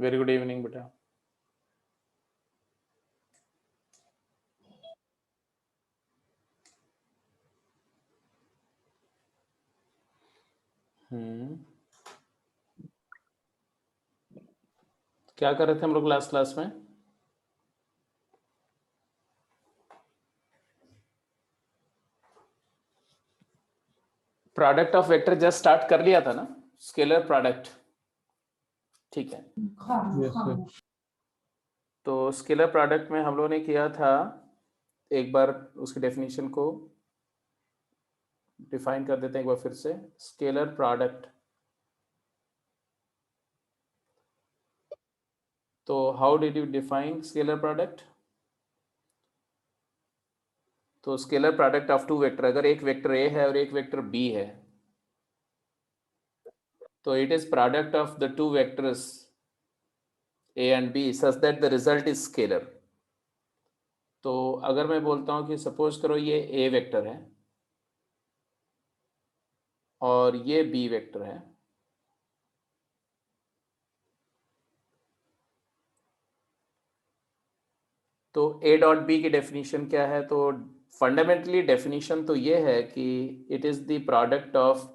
Very good evening बेटा। क्या कर रहे थे हम लोग लास्ट क्लास में? Product of vector just start कर लिया था ना, स्केलर प्रोडक्ट। ठीक है, तो स्केलर प्रोडक्ट में हम लोगों ने किया था, एक बार उसकी डेफिनेशन को डिफाइन कर देते हैं एक बार फिर से। स्केलर प्रोडक्ट, तो how did you define scalar product? तो scalar product of two vector, अगर एक वेक्टर ए है और एक वेक्टर बी है, तो it is product of the two vectors A and B such that the result is scalar. तो अगर मैं बोलता हूं कि सपोज करो ये ए वेक्टर है और ये बी वेक्टर है, तो ए डॉट बी की डेफिनेशन क्या है? तो फंडामेंटली डेफिनेशन तो ये है कि it is the product of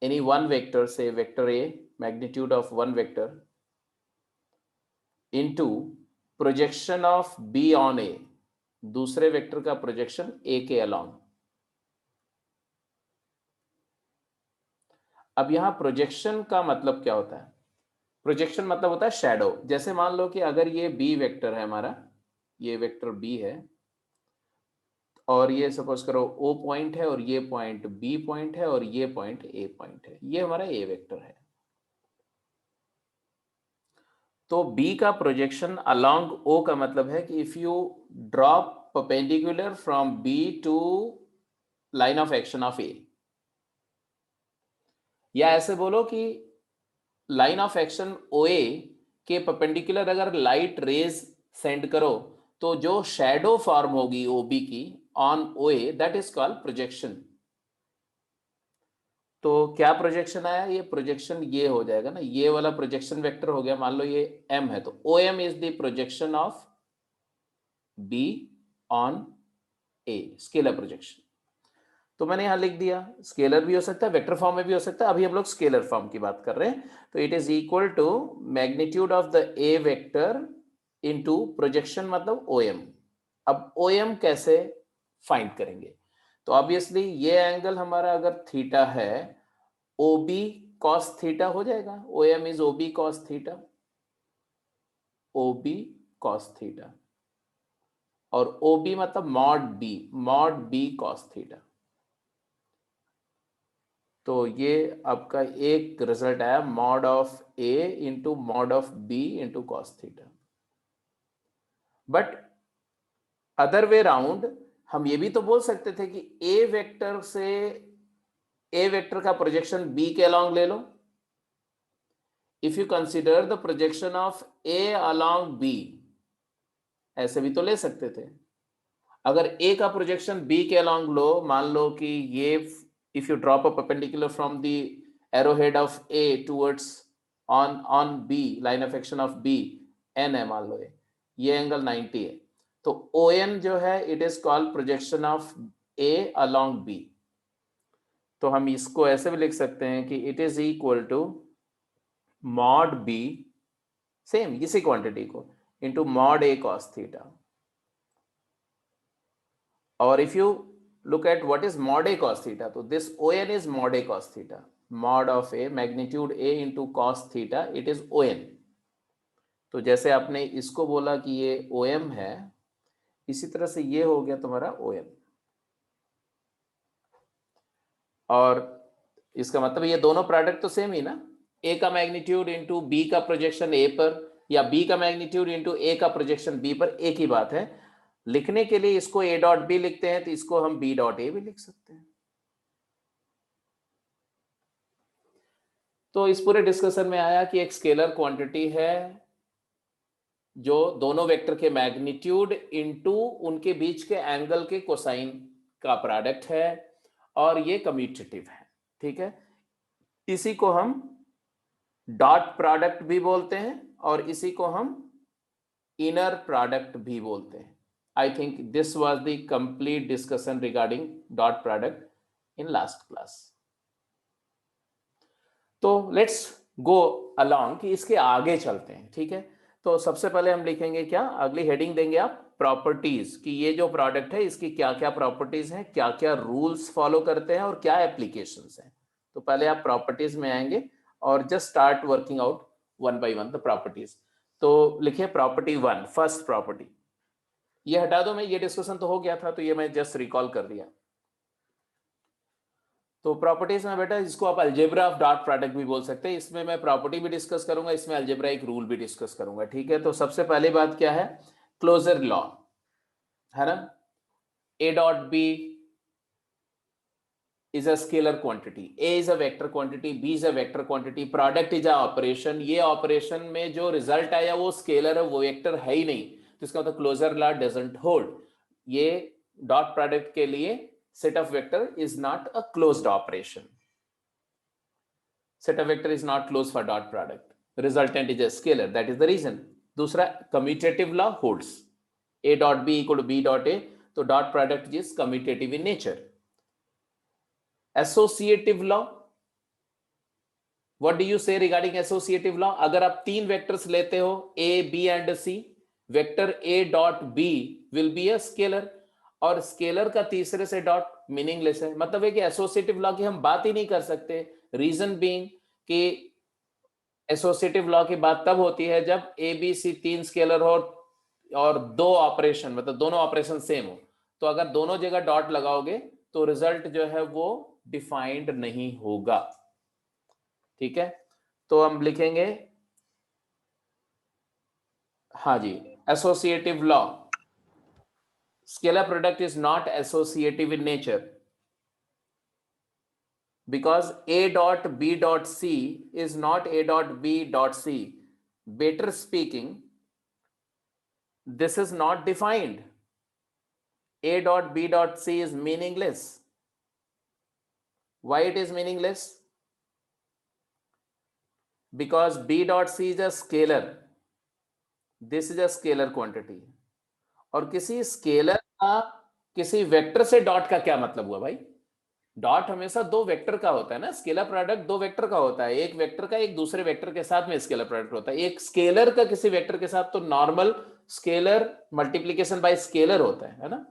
any one vector, से vector A, magnitude of one vector, into projection of B on A, दूसरे वेक्टर का प्रोजेक्शन ए के अलोंग। अब यहां प्रोजेक्शन का मतलब क्या होता है? प्रोजेक्शन मतलब होता है शैडो। जैसे मान लो कि अगर ये बी वेक्टर है हमारा, ये वेक्टर बी है, और ये सपोज करो ओ पॉइंट है और ये पॉइंट बी पॉइंट है और ये पॉइंट ए पॉइंट है, ये हमारा ए वेक्टर है। तो बी का प्रोजेक्शन अलोंग ओ का मतलब है कि if you drop perpendicular from B to line of action of A, या ऐसे बोलो कि line of action of A के परपेंडिकुलर अगर लाइट रेज सेंड करो, तो जो शैडो फॉर्म होगी ओ बी की on O A, that is called projection. तो क्या प्रोजेक्शन आया? ये प्रोजेक्शन ये हो जाएगा ना, ये वाला प्रोजेक्शन वेक्टर हो गया। मान लो ये m है, तो O M is the projection of b on a, scalar projection. तो मैंने यहां लिख दिया, स्केलर भी हो सकता है, वेक्टर फॉर्म में भी हो सकता है, अभी हम लोग स्केलर फॉर्म की बात कर रहे हैं। तो it is equal to magnitude of the A vector into projection मतलब ओ एम। अब ओ एम कैसे फाइंड करेंगे? तो ऑब्वियसली ये एंगल हमारा अगर थीटा है, OB cos थीटा हो जाएगा। OM is OB cos theta, OB cos theta, और OB मतलब मॉड B cos थीटा। तो ये आपका एक रिजल्ट आया, mod of A into mod of B into cos theta. But other way round हम ये भी तो बोल सकते थे कि ए वेक्टर से ए वेक्टर का प्रोजेक्शन B के अलॉन्ग ले लो। If you consider the projection of A along B, ऐसे भी तो ले सकते थे। अगर ए का प्रोजेक्शन बी के अलॉन्ग लो, मान लो कि ये if you drop a perpendicular from the arrow head of A towards on B, line of action of B N है, मान लो ये एंगल 90 है, तो ओ एन जो है it is called projection of A along B. तो हम इसको ऐसे भी लिख सकते हैं कि it is equal to mod B, same इसी क्वांटिटी को, into mod A cos theta. और if you look at what is mod a cos theta, तो this ON is mod a cos theta, mod of a magnitude a into cos theta, it is ON। तो जैसे आपने इसको बोला कि ये OM है, इसी तरह से ये हो गया तुम्हारा OM। और इसका मतलब ये दोनों प्रोडक्ट तो सेम ही ना, a का मैग्नीट्यूड इंटू बी का प्रोजेक्शन a पर, या b का मैग्नीट्यूड इंटू a का प्रोजेक्शन b पर, एक ही बात है। लिखने के लिए इसको a डॉट बी लिखते हैं, तो इसको हम b डॉट a भी लिख सकते हैं। तो इस पूरे डिस्कशन में आया कि एक स्केलर क्वांटिटी है जो दोनों वेक्टर के मैग्नीट्यूड इनटू उनके बीच के एंगल के कोसाइन का प्रोडक्ट है, और ये कम्यूटेटिव है। ठीक है, इसी को हम डॉट प्रोडक्ट भी बोलते हैं, और इसी को हम इनर प्रोडक्ट भी बोलते हैं. I think this was the complete discussion regarding dot product in last class. तो लेट्स गो अलोंग कि इसके आगे चलते हैं. ठीक है, तो सबसे पहले हम लिखेंगे क्या, अगली हेडिंग देंगे आप प्रॉपर्टीज, कि ये जो प्रोडक्ट है इसकी क्या क्या प्रॉपर्टीज हैं, क्या क्या रूल्स फॉलो करते हैं और क्या एप्लीकेशंस हैं. तो पहले आप प्रॉपर्टीज में आएंगे और just start working out one by one the properties. तो लिखिए प्रॉपर्टी 1, फर्स्ट प्रॉपर्टी. ये हटा दो, मैं ये डिस्कशन तो हो गया था, तो ये मैं जस्ट रिकॉल कर दिया. तो प्रॉपर्टीज में बेटा इसको आप अलजेब्रा ऑफ डॉट प्रोडक्ट भी बोल सकते हैं. इसमें मैं प्रॉपर्टी भी डिस्कस करूंगा, इसमें अलजेब्राइक रूल भी डिस्कस करूंगा. ठीक है, तो सबसे पहली बात क्या है, क्लोजर लॉ है ना. A dot B is a scalar quantity, a is a vector quantity, b is a vector quantity, product is a operation. ये ऑपरेशन में जो रिजल्ट आया वो स्केलर है, वो वेक्टर है ही नहीं, तो इसका मतलब क्लोजर लॉ डजंट होल्ड. ये डॉट प्रोडक्ट के लिए set of vector is not a closed operation. Set of vector is not closed for dot product. Resultant is a scalar, that is the reason. दूसरा commutative law holds. A dot b equal to b dot a, तो dot product is commutative in nature. Associative law, what do you say regarding associative law? अगर आप तीन vectors लेते हो a, b and c, vector a dot b will be a scalar, और scalar का तीसरे से डॉट मीनिंगलेस है. मतलब है कि एसोसिएटिव लॉ की हम बात ही नहीं कर सकते. रीजन बीइंग कि एसोसिएटिव लॉ की बात तब होती है जब ए बी सी तीन स्केलर हो और दो ऑपरेशन, मतलब दोनों ऑपरेशन सेम हो. तो अगर दोनों जगह डॉट लगाओगे तो रिजल्ट जो है वो डिफाइंड नहीं होगा. ठीक है, तो हम लिखेंगे हाँ जी, associative law, scalar product is not associative in nature because a dot b dot c is not a dot b dot c. Better speaking, this is not defined. A dot b dot c is meaningless. Why it is meaningless? Because b dot c is a scalar. This is a scalar quantity. और किसी scalar का किसी vector से dot का क्या मतलब हुआ भाई? डॉट हमेशा दो वेक्टर का होता है ना. स्केलर प्रोडक्ट दो वेक्टर का होता है, एक वेक्टर का एक दूसरे वेक्टर के साथ में स्केलर प्रोडक्ट होता है. एक स्केलर का किसी वेक्टर के साथ तो normal scalar multiplication bye scalar होता है ना.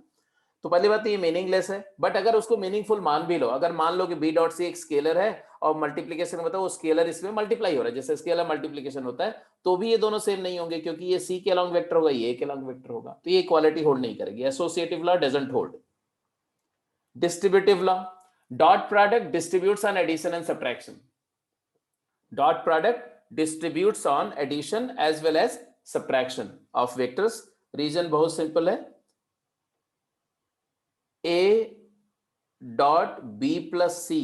तो पहली बात तो ये मीनिंगलेस है. बट अगर उसको मीनिंगफुल मान भी लो, अगर मान लो कि बी डॉट सी एक स्केलर है और मल्टीप्लीकेशन मतलब वो स्केलर इसमें मल्टीप्लाई हो रहा है, जैसे स्केलर मल्टीप्लीकेशन होता है, तो भी ये दोनों सेम नहीं होंगे क्योंकि ये सी के अलॉन्ग वेक्टर होगा, ये के अलॉन्ग वेक्टर होगा, तो ये इक्वालिटी होल्ड नहीं करेगी. Associative law doesn't hold. Distributive law, dot product distributes on addition and subtraction. Dot product distributes on addition as well as subtraction of vectors. Reason बहुत simple है, a dot b plus c,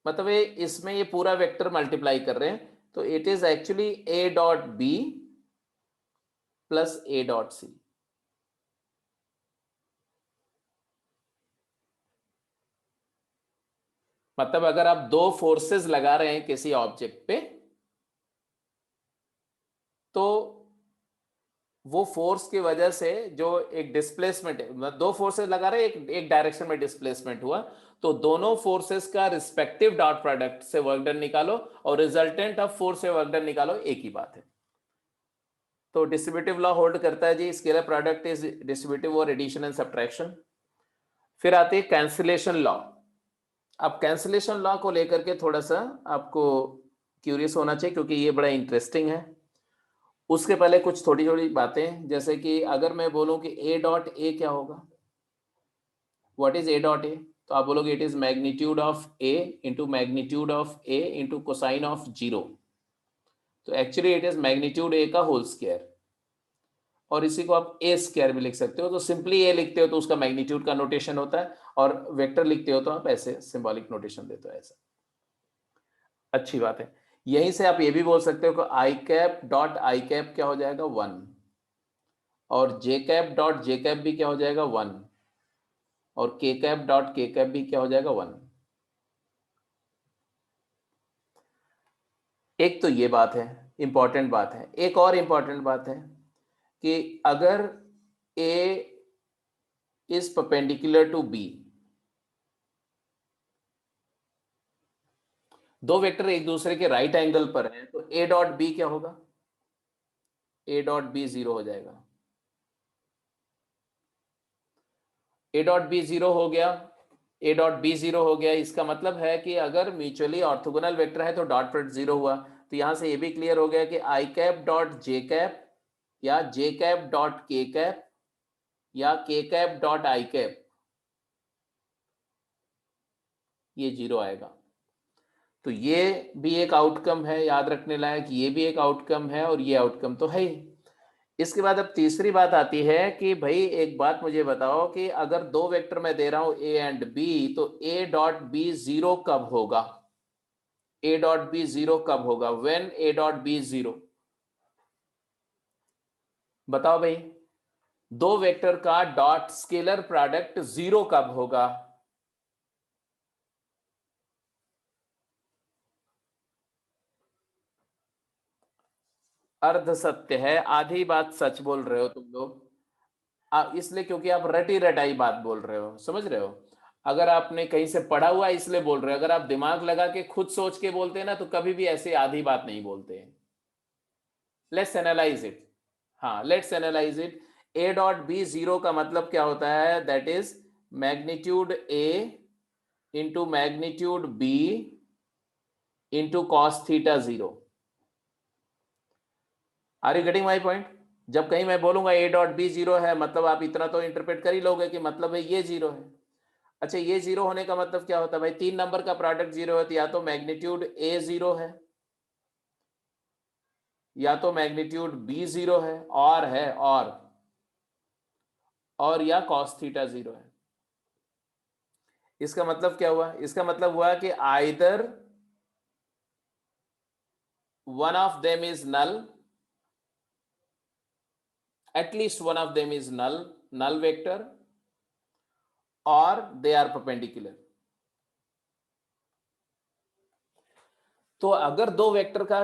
मतलब ये इसमें ये पूरा vector multiply कर रहे हैं, तो it is actually a dot b plus a dot c. मतलब अगर आप दो फोर्सेस लगा रहे हैं किसी ऑब्जेक्ट पे, तो वो फोर्स की वजह से जो एक डिस्प्लेसमेंट है, मतलब दो फोर्सेस लगा रहे हैं, एक डायरेक्शन में डिस्प्लेसमेंट हुआ, तो दोनों फोर्सेस का रिस्पेक्टिव डॉट प्रोडक्ट से वर्क डन निकालो और रिजल्टेंट ऑफ फोर्स से वर्क डन निकालो, एक ही बात है. तो डिस्ट्रीब्यूटिव लॉ होल्ड करता है जी, स्केलर प्रोडक्ट इज डिस्ट्रीब्यूटिव और एडिशन एंड सब्ट्रैक्शन. फिर आती है कैंसिलेशन लॉ. अब कैंसिलेशन लॉ को लेकर के थोड़ा सा आपको क्यूरियस होना चाहिए क्योंकि ये बड़ा इंटरेस्टिंग है. उसके पहले कुछ थोड़ी थोड़ी बातें, जैसे कि अगर मैं बोलूं कि a डॉट ए क्या होगा, what is a dot A, तो आप बोलोगे it is magnitude of a into magnitude of a into cosine of 0. तो actually it is magnitude a का होल स्क्वायर, और इसी को आप a स्क्वायर भी लिख सकते हो. तो सिंपली a लिखते हो तो उसका मैग्नीट्यूड का नोटेशन होता है, और वेक्टर लिखते हो तो आप ऐसे सिंबॉलिक नोटेशन देते हो ऐसा. अच्छी बात है. यहीं से आप ये भी बोल सकते हो कि आई कैप डॉट आई कैप क्या हो जाएगा 1, और जे कैप डॉट जे कैप भी क्या हो जाएगा 1, और के कैप डॉट के कैप भी क्या हो जाएगा 1. एक तो ये बात है, इंपॉर्टेंट बात है। एक और इंपॉर्टेंट बात है कि अगर A is perpendicular to B, दो वेक्टर एक दूसरे के राइट एंगल पर हैं, तो A डॉट B क्या होगा? A डॉट B 0 हो जाएगा। A डॉट B 0 हो गया, A डॉट B 0 हो गया। इसका मतलब है कि अगर म्यूचुअली ऑर्थोगोनल वेक्टर है तो डॉट प्रोडक्ट 0 हुआ। तो यहां से ये भी क्लियर हो गया कि आई कैप डॉट जे कैप या जे कैप डॉट के कैप या के कैप डॉट आई कैप ये 0 आएगा। तो ये भी एक आउटकम है, याद रखने लायक। ये भी एक आउटकम है और ये आउटकम तो है ही। इसके बाद अब तीसरी बात आती है कि भाई एक बात मुझे बताओ कि अगर दो वेक्टर मैं दे रहा हूं ए एंड बी, तो ए डॉट बी 0 कब होगा? ए डॉट बी 0 कब होगा? When A dot B 0? बताओ भाई, दो वेक्टर का डॉट स्केलर प्रोडक्ट 0 कब होगा? अर्ध सत्य है, आधी बात सच बोल रहे हो तुम लोग। इसलिए क्योंकि आप रटी रटाई बात बोल रहे हो, समझ रहे हो? अगर आपने कहीं से पढ़ा हुआ है इसलिए बोल रहे हो। अगर आप दिमाग लगा के खुद सोच के बोलते हैं ना, तो कभी भी ऐसे आधी बात नहीं बोलते हैं। Let's analyse it. हाँ, let's analyse it. A dot B 0 का मतलब क्या होता है? That is magnitude A into magnitude B into cos theta 0। Are you getting my point? जब कहीं मैं बोलूंगा ए डॉट बी 0 है, मतलब आप इतना तो इंटरप्रेट कर ही लोगे कि मतलब है ये 0 है। अच्छा, ये 0 होने का मतलब क्या होता है भाई? तीन नंबर का प्रोडक्ट 0 है तो या तो मैग्नीट्यूड ए 0 है, या तो मैग्नीट्यूड बी 0 है, और या कॉस थीटा 0 है। इसका मतलब क्या हुआ? इसका मतलब हुआ कि either one of them is null, at least one of them is null vector, और दे आर परपेंडिकुलर। तो अगर दो वेक्टर का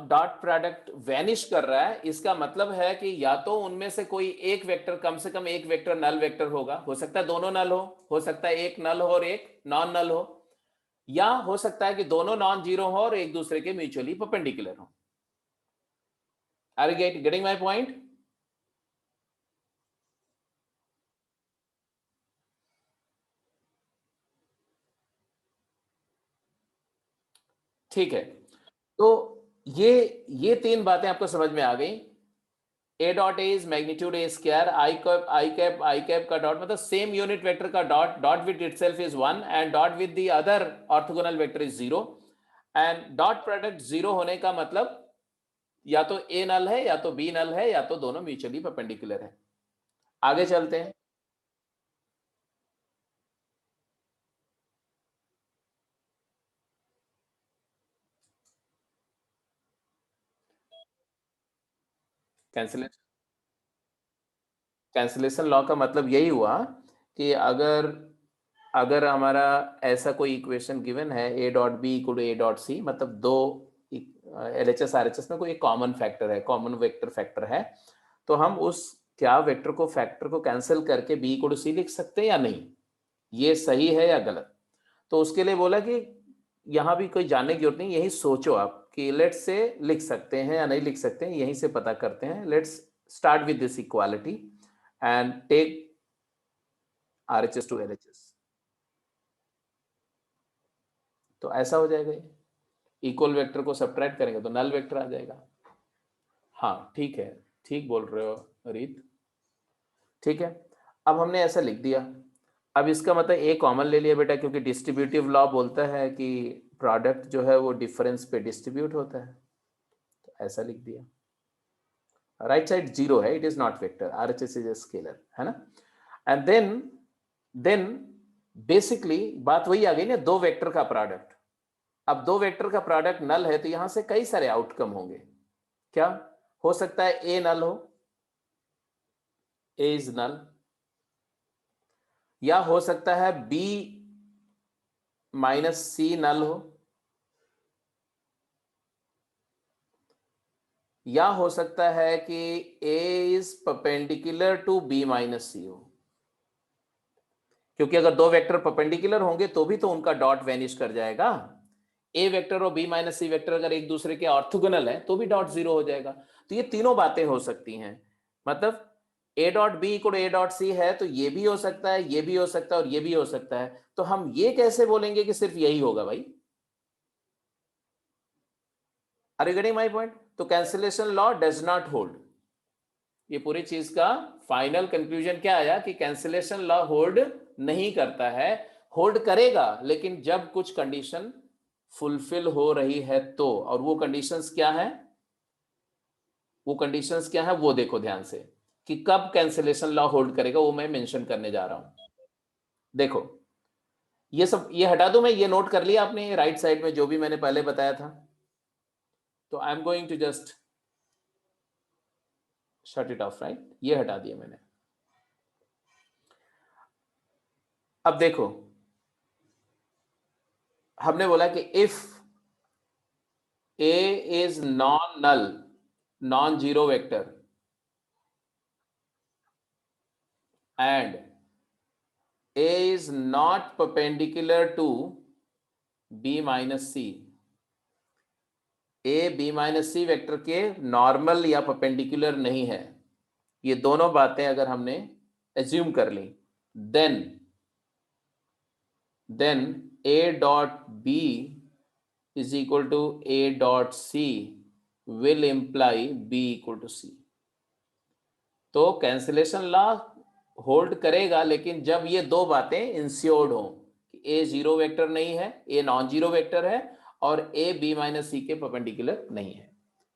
डॉट प्रोडक्ट वैनिश कर रहा है, इसका मतलब है कि या तो उनमें से कोई एक वेक्टर, कम से कम एक वेक्टर नल वेक्टर होगा। हो सकता है दोनों नल हो सकता है एक नल हो और एक नॉन नल हो, या हो सकता है कि दोनों नॉन जीरो हो और एक दूसरे के म्यूचुअली परपेंडिकुलर हो। Are you getting my point? ठीक है। तो ये तीन बातें आपको समझ में आ गई। ए dot A is magnitude A square, I cap का डॉट मतलब सेम यूनिट वेक्टर का dot, dot with itself is 1 and dot with the other orthogonal vector is 0। And dot product 0 होने का मतलब या तो ए नल है या तो बी नल है या तो दोनों म्यूचुअली परपेंडिकुलर है। आगे चलते हैं। कैंसिलेशन कैंसिलेशन लॉ का मतलब यही हुआ कि अगर अगर हमारा ऐसा कोई इक्वेशन गिवन है A dot B equal to A dot C, मतलब दो L H S R H S में कोई एक कॉमन फैक्टर है, कॉमन वेक्टर फैक्टर है, तो हम उस क्या वेक्टर को फैक्टर को कैंसिल करके बी इक्वल टू सी लिख सकते हैं या नहीं, ये सही है या गलत? तो उसके लिए बोला कि यहां भी कोई जानने की जरूरत नहीं, यही सोचो आप कि लेट्स से लिख सकते हैं या नहीं लिख सकते हैं, यहीं से पता करते हैं। Let's start with this equality and take RHS to LHS। तो ऐसा हो जाएगा, ये इक्वल वेक्टर को सब्ट्रैक्ट करेंगे तो नल वेक्टर आ जाएगा। हाँ ठीक है, ठीक बोल रहे हो रीत। ठीक है, अब हमने ऐसा लिख दिया। अब इसका मतलब ए कॉमन ले लिया बेटा, क्योंकि डिस्ट्रीब्यूटिव लॉ बोलता है कि प्रोडक्ट जो है वो डिफरेंस पे डिस्ट्रीब्यूट होता है, तो ऐसा लिख दिया। राइट साइड 0 है, it is not vector, RHS is a scalar, है ना? एंड देन बेसिकली बात वही आ गई ना, दो वेक्टर का प्रोडक्ट। अब दो वेक्टर का प्रोडक्ट नल है तो यहां से कई सारे आउटकम होंगे। क्या हो सकता है? ए नल हो, ए इज नल, या हो सकता है बी माइनस सी नल हो, या हो सकता है कि A is perpendicular to B minus C हो, क्योंकि अगर दो वेक्टर परपेंडिकुलर होंगे तो भी तो उनका डॉट वेनिश कर जाएगा। ए वेक्टर और बी माइनस सी वेक्टर अगर एक दूसरे के ऑर्थोगोनल है तो भी डॉट जीरो हो जाएगा। तो ये तीनों बातें हो सकती हैं, मतलब A dot B equal A dot C है तो ये भी हो सकता है, ये भी हो सकता है और ये भी हो सकता है। तो हम ये कैसे बोलेंगे कि सिर्फ यही होगा भाई? Are you getting my point? तो cancellation law does not hold. ये पूरी चीज का फाइनल कंक्लूजन क्या आया कि कैंसिलेशन लॉ होल्ड नहीं करता है। होल्ड करेगा लेकिन जब कुछ कंडीशन फुलफिल हो रही है तो, और वो कंडीशंस क्या है, वो कंडीशंस क्या है वो देखो ध्यान से, कि कब कैंसिलेशन लॉ होल्ड करेगा वो मैं मेंशन करने जा रहा हूं। देखो ये सब ये हटा दूं मैं, ये नोट कर लिया आपने राइट साइड में जो भी मैंने पहले बताया था? तो I am going to just shut it off, right? ये हटा दिया मैंने। अब देखो हमने बोला कि if A is non-null, non-zero vector and A is not perpendicular to B minus C, A B minus C vector के नॉर्मल या परपेंडिकुलर नहीं है, ये दोनों बातें अगर हमने एज्यूम कर ली, then A dot B is equal to A dot C will imply B equal to C। तो कैंसिलेशन लॉ होल्ड करेगा लेकिन जब ये दो बातें इंश्योर्ड हो कि ए जीरो वेक्टर नहीं है, ए नॉन जीरो वेक्टर है और ए बी माइनस सी के परपेंडिकुलर नहीं है।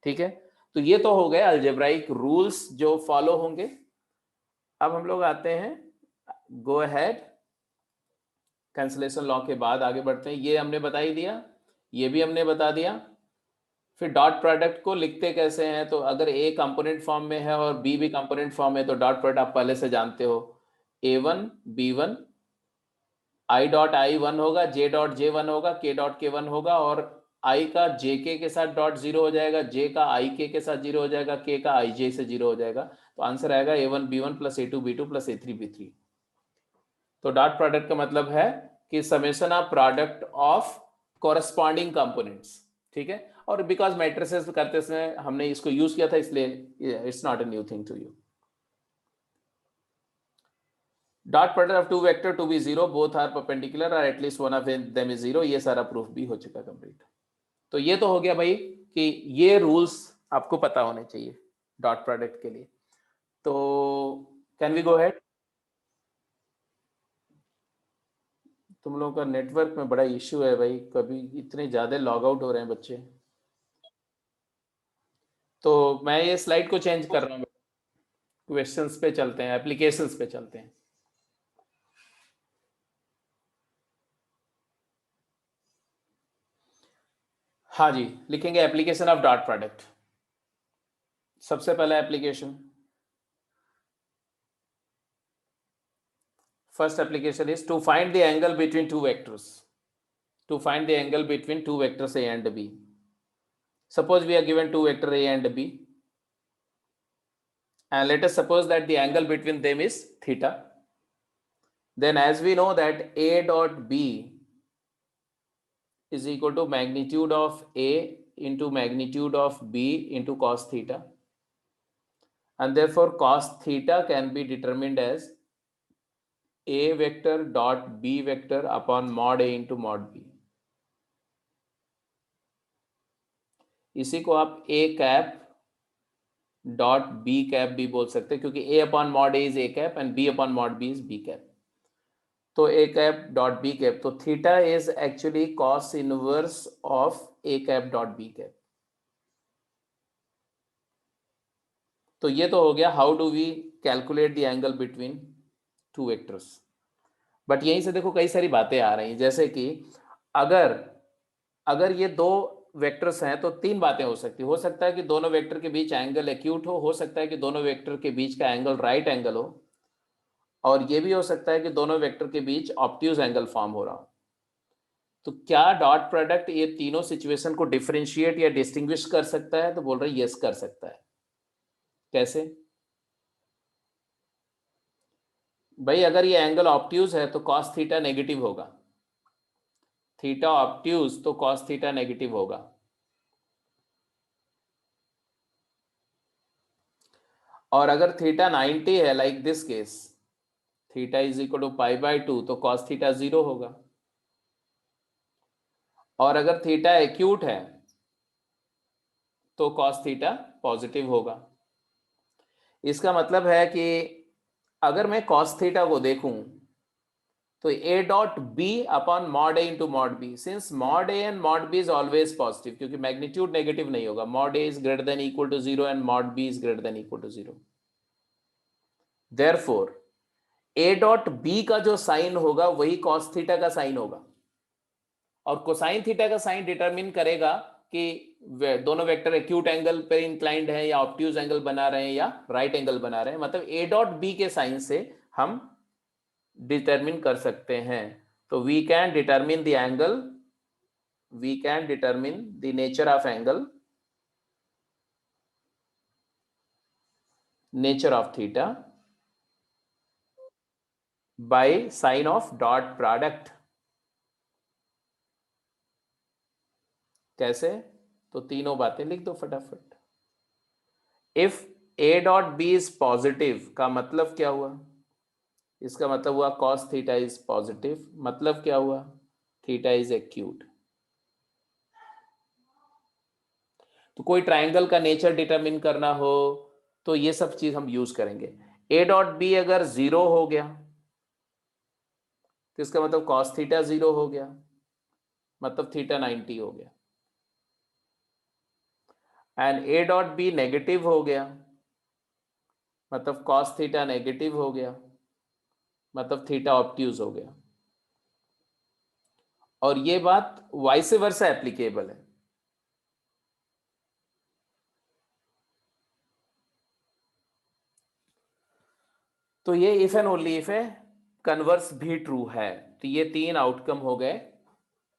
ठीक है, तो ये तो हो गए अलजेब्राइक रूल्स जो फॉलो होंगे। अब हम लोग आते हैं, गो अहेड, कैंसिलेशन लॉ के बाद आगे बढ़ते हैं। ये हमने बता ही दिया, ये भी हमने बता दिया। फिर डॉट प्रोडक्ट को लिखते कैसे हैं, तो अगर ए कंपोनेंट फॉर्म में है और बी भी कंपोनेंट फॉर्म है तो डॉट प्रोडक्ट आप पहले से जानते हो, A1 B1 I dot I1 होगा, J डॉट J1 होगा, K डॉट K1 होगा और I का JK के साथ डॉट जीरो हो जाएगा, J का IK के साथ जीरो हो जाएगा, K का IJ से जीरो हो जाएगा। तो आंसर आएगा A1 B1 plus A2 B2 plus A3 B3। तो डॉट प्रोडक्ट का मतलब है कि summation of product of corresponding components. ठीक है, और बिकॉज मैट्रिसेस करते समय हमने इसको यूज किया था इसलिए it's not a new thing to you. Dot product of two vector to be zero, both are perpendicular or at least one of them is zero, ये सारा प्रूफ भी हो चुका कंप्लीट। तो ये तो हो गया भाई कि ये रूल्स आपको पता होने चाहिए डॉट प्रोडक्ट के लिए। तो कैन वी गो अहेड? तुम लोगों का नेटवर्क में बड़ा इश्यू है भाई, कभी इतने ज्यादा लॉग आउट हो रहे हैं बच्चे। तो मैं ये स्लाइड को चेंज कर रहा हूँ, क्वेश्चंस पे चलते हैं, एप्लीकेशंस पे चलते हैं। हाँ जी, लिखेंगे एप्लीकेशन ऑफ डॉट प्रोडक्ट। सबसे पहला application, first application is to find the angle between two vectors, to find the angle between two vectors A and B। Suppose we are given two vector A and B and let us suppose that the angle between them is theta. Then as we know that A dot B is equal to magnitude of A into magnitude of B into cos theta, and therefore cos theta can be determined as A vector dot B vector upon mod A into mod B। इसी को आप A cap dot B cap भी बोल सकते हैं क्योंकि A upon mod A is A cap and B upon mod B is B cap. तो A cap dot B cap, तो theta is actually cos inverse of A cap dot B cap. तो ये तो हो गया how do we calculate the angle between two vectors. But यहीं से देखो कई सारी बातें आ रही हैं, जैसे कि अगर अगर ये दो वेक्टर्स हैं तो तीन बातें हो सकती, हो सकता है कि दोनों वेक्टर के बीच एंगल एक्यूट हो सकता है कि दोनों वेक्टर के बीच का एंगल राइट एंगल हो, और ये भी हो सकता है कि दोनों वेक्टर के बीच ऑब्ट्यूज एंगल फॉर्म हो रहा हो। तो क्या डॉट प्रोडक्ट ये तीनों सिचुएशन को डिफरेंशिएट या डिस्टिंग्विश कर सकता है? तो बोल रहे यस कर सकता है। कैसे भाई? अगर ये एंगल ऑब्ट्यूज है तो कॉस थीटा नेगेटिव होगा, थीटा ऑब्ट्यूज तो कॉस थीटा नेगेटिव होगा। और अगर थीटा 90 है like this case, theta is equal to π/2 तो कॉस थीटा 0 होगा। और अगर थीटा एक्यूट है तो कॉस थीटा पॉजिटिव होगा। इसका मतलब है कि अगर मैं कॉस थीटा को देखूं तो a dot B upon mod a into mod B, since mod a and mod b is always positive, क्योंकि मैग्नीट्यूड नेगेटिव नहीं होगा, mod a is greater than equal to 0 and mod b is greater than equal to 0। Therefore a dot b का जो sign होगा वही cos theta का sign होगा, और कोसाइन थीटा का साइन डिटरमिन करेगा कि दोनों वेक्टर एक्यूट एंगल पर इंक्लाइंड है या ऑब्ट्यूज एंगल बना रहे हैं या राइट एंगल बना रहे हैं। मतलब a डॉट b के साइन से हम डिटरमिन कर सकते हैं। तो we can determine the angle, we can determine the nature of angle, nature of theta by sign of dot product. कैसे? तो तीनों बातें लिख दो फटाफट। If a dot B is positive का मतलब क्या हुआ? इसका मतलब हुआ cos थीटा इज पॉजिटिव। मतलब क्या हुआ? Theta is acute. तो कोई ट्राइंगल का नेचर डिटरमिन करना हो तो ये सब चीज हम यूज करेंगे। a डॉट बी अगर 0 हो गया तो इसका मतलब cos थीटा 0 हो गया, मतलब थीटा 90 हो गया। And a dot B negative हो गया, मतलब cos थीटा नेगेटिव हो गया, मतलब थीटा ऑब्ट्यूज हो गया। और ये बात वाइस वर्सा एप्लीकेबल है। तो ये इफ एंड ओनली इफ है, कन्वर्स भी ट्रू है। तो ये तीन आउटकम हो गए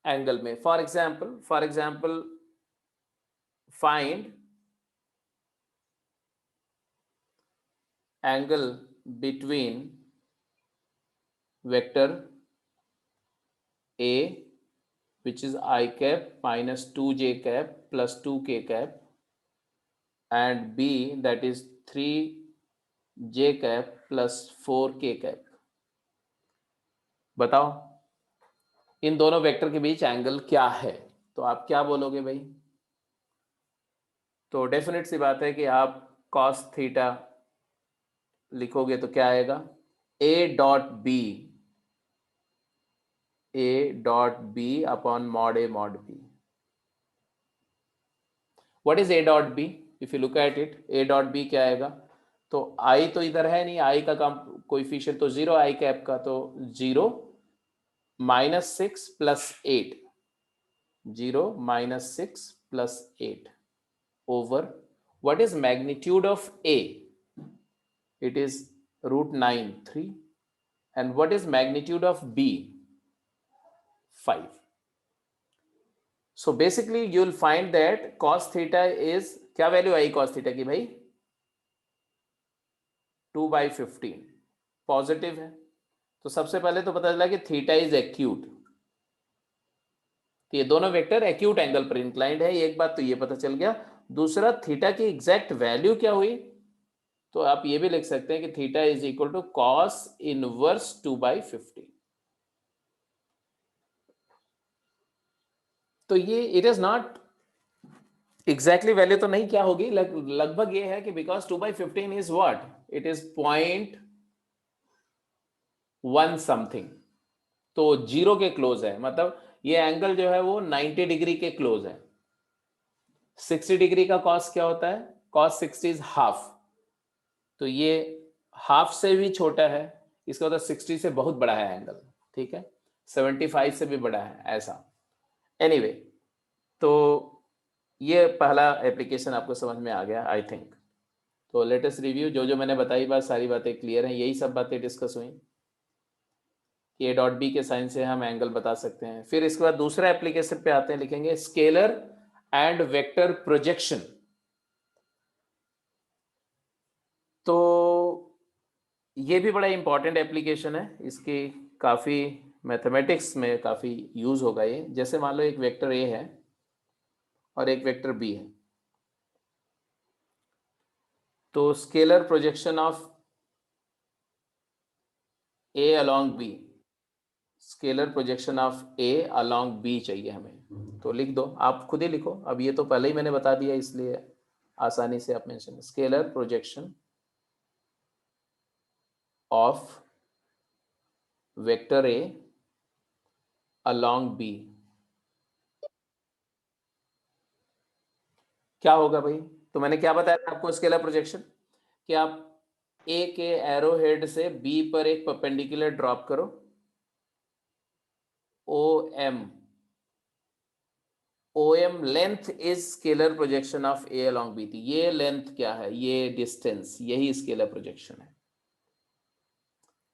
एंगल में। For example find angle between vector A which is I cap minus 2j cap plus 2k cap and B that is 3j cap plus 4k cap। बताओ इन दोनों वेक्टर के बीच एंगल क्या है? तो आप क्या बोलोगे भाई? तो डेफिनेट सी बात है कि आप cos थीटा लिखोगे तो क्या आएगा? a dot B upon mod a mod b। What is a dot B? If you look at it, a dot B क्या आएगा? तो i तो इधर है नहीं, i का कोएफिशिएंट तो 0 i कैप का, तो 0 -6 plus 8, 0 -6 plus 8 over what is magnitude of a? It is √9 3, and what is magnitude of b? 5. So basically you will find that cos theta is, क्या वैल्यू आई cos theta की भाई? 2/15 positive है। तो सबसे पहले तो पता चला कि थीटा इज एक्यूट, तो ये दोनों वेक्टर एक्यूट एंगल पर इंक्लाइंड है, एक बात तो ये पता चल गया। दूसरा, थीटा की एग्जैक्ट वैल्यू क्या हुई? तो आप ये भी लिख सकते हैं कि theta is equal to cos inverse 2/15। तो ये it is not exactly value तो नहीं, क्या होगी लगभग ये है कि because 2/15 is what, it is 0.1 something, तो 0 के क्लोज है। मतलब ये एंगल जो है वो 90 डिग्री के क्लोज है। 60 डिग्री का कॉस क्या होता है? कॉस 60 इज हाफ, तो ये हाफ से भी छोटा है, इसका मतलब 60 से बहुत बड़ा है एंगल, ठीक है, 75 से भी बड़ा है ऐसा। एनीवे, तो ये पहला एप्लीकेशन आपको समझ में आ गया आई थिंक। तो लेटेस्ट रिव्यू, जो जो मैंने बताई बात, सारी बातें क्लियर हैं, यही सब बातें डिस्कस हुई। ए डॉट बी के साइन से हम एंगल बता सकते हैं। फिर इसके बाद दूसरा एप्लीकेशन पे आते हैं, लिखेंगे स्केलर एंड वेक्टर प्रोजेक्शन। तो ये भी बड़ा इंपॉर्टेंट एप्लीकेशन है, इसकी काफी मैथमेटिक्स में काफी यूज होगा ये। जैसे मान लो एक वेक्टर ए है और एक वेक्टर बी है, तो scalar projection of A along B, scalar projection of A along B चाहिए हमें। तो लिख दो, आप खुद ही लिखो, अब ये तो पहले ही मैंने बता दिया इसलिए आसानी से आप mention, scalar projection of vector A along B. क्या होगा भाई? तो मैंने क्या बताया था आपको स्केलर प्रोजेक्शन, कि आप ए के एरो हेड से बी पर एक परपेंडिकुलर ड्रॉप करो, O M length is scalar projection of A along B थी। ये लेंथ क्या है? ये डिस्टेंस, यही स्केलर प्रोजेक्शन है।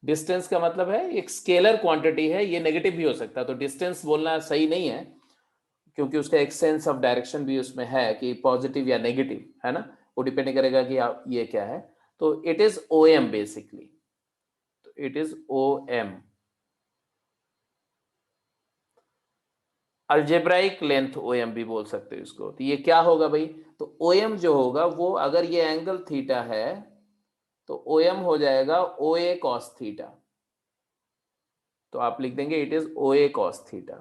डिस्टेंस का मतलब है एक स्केलर क्वांटिटी है, ये नेगेटिव भी हो सकता है, तो डिस्टेंस बोलना सही नहीं है, क्योंकि उसका एक सेंस ऑफ डायरेक्शन भी उसमें है कि पॉजिटिव या नेगेटिव, है ना, वो डिपेंड करेगा कि आप ये क्या है। तो it is O M basically, तो it is O M, algebraic length O M भी बोल सकते हो इसको। तो ये क्या होगा भाई? तो ओ एम जो होगा वो, अगर ये एंगल थीटा है तो ओ एम हो जाएगा ओ ए कॉस थीटा। तो आप लिख देंगे it is O A cos theta.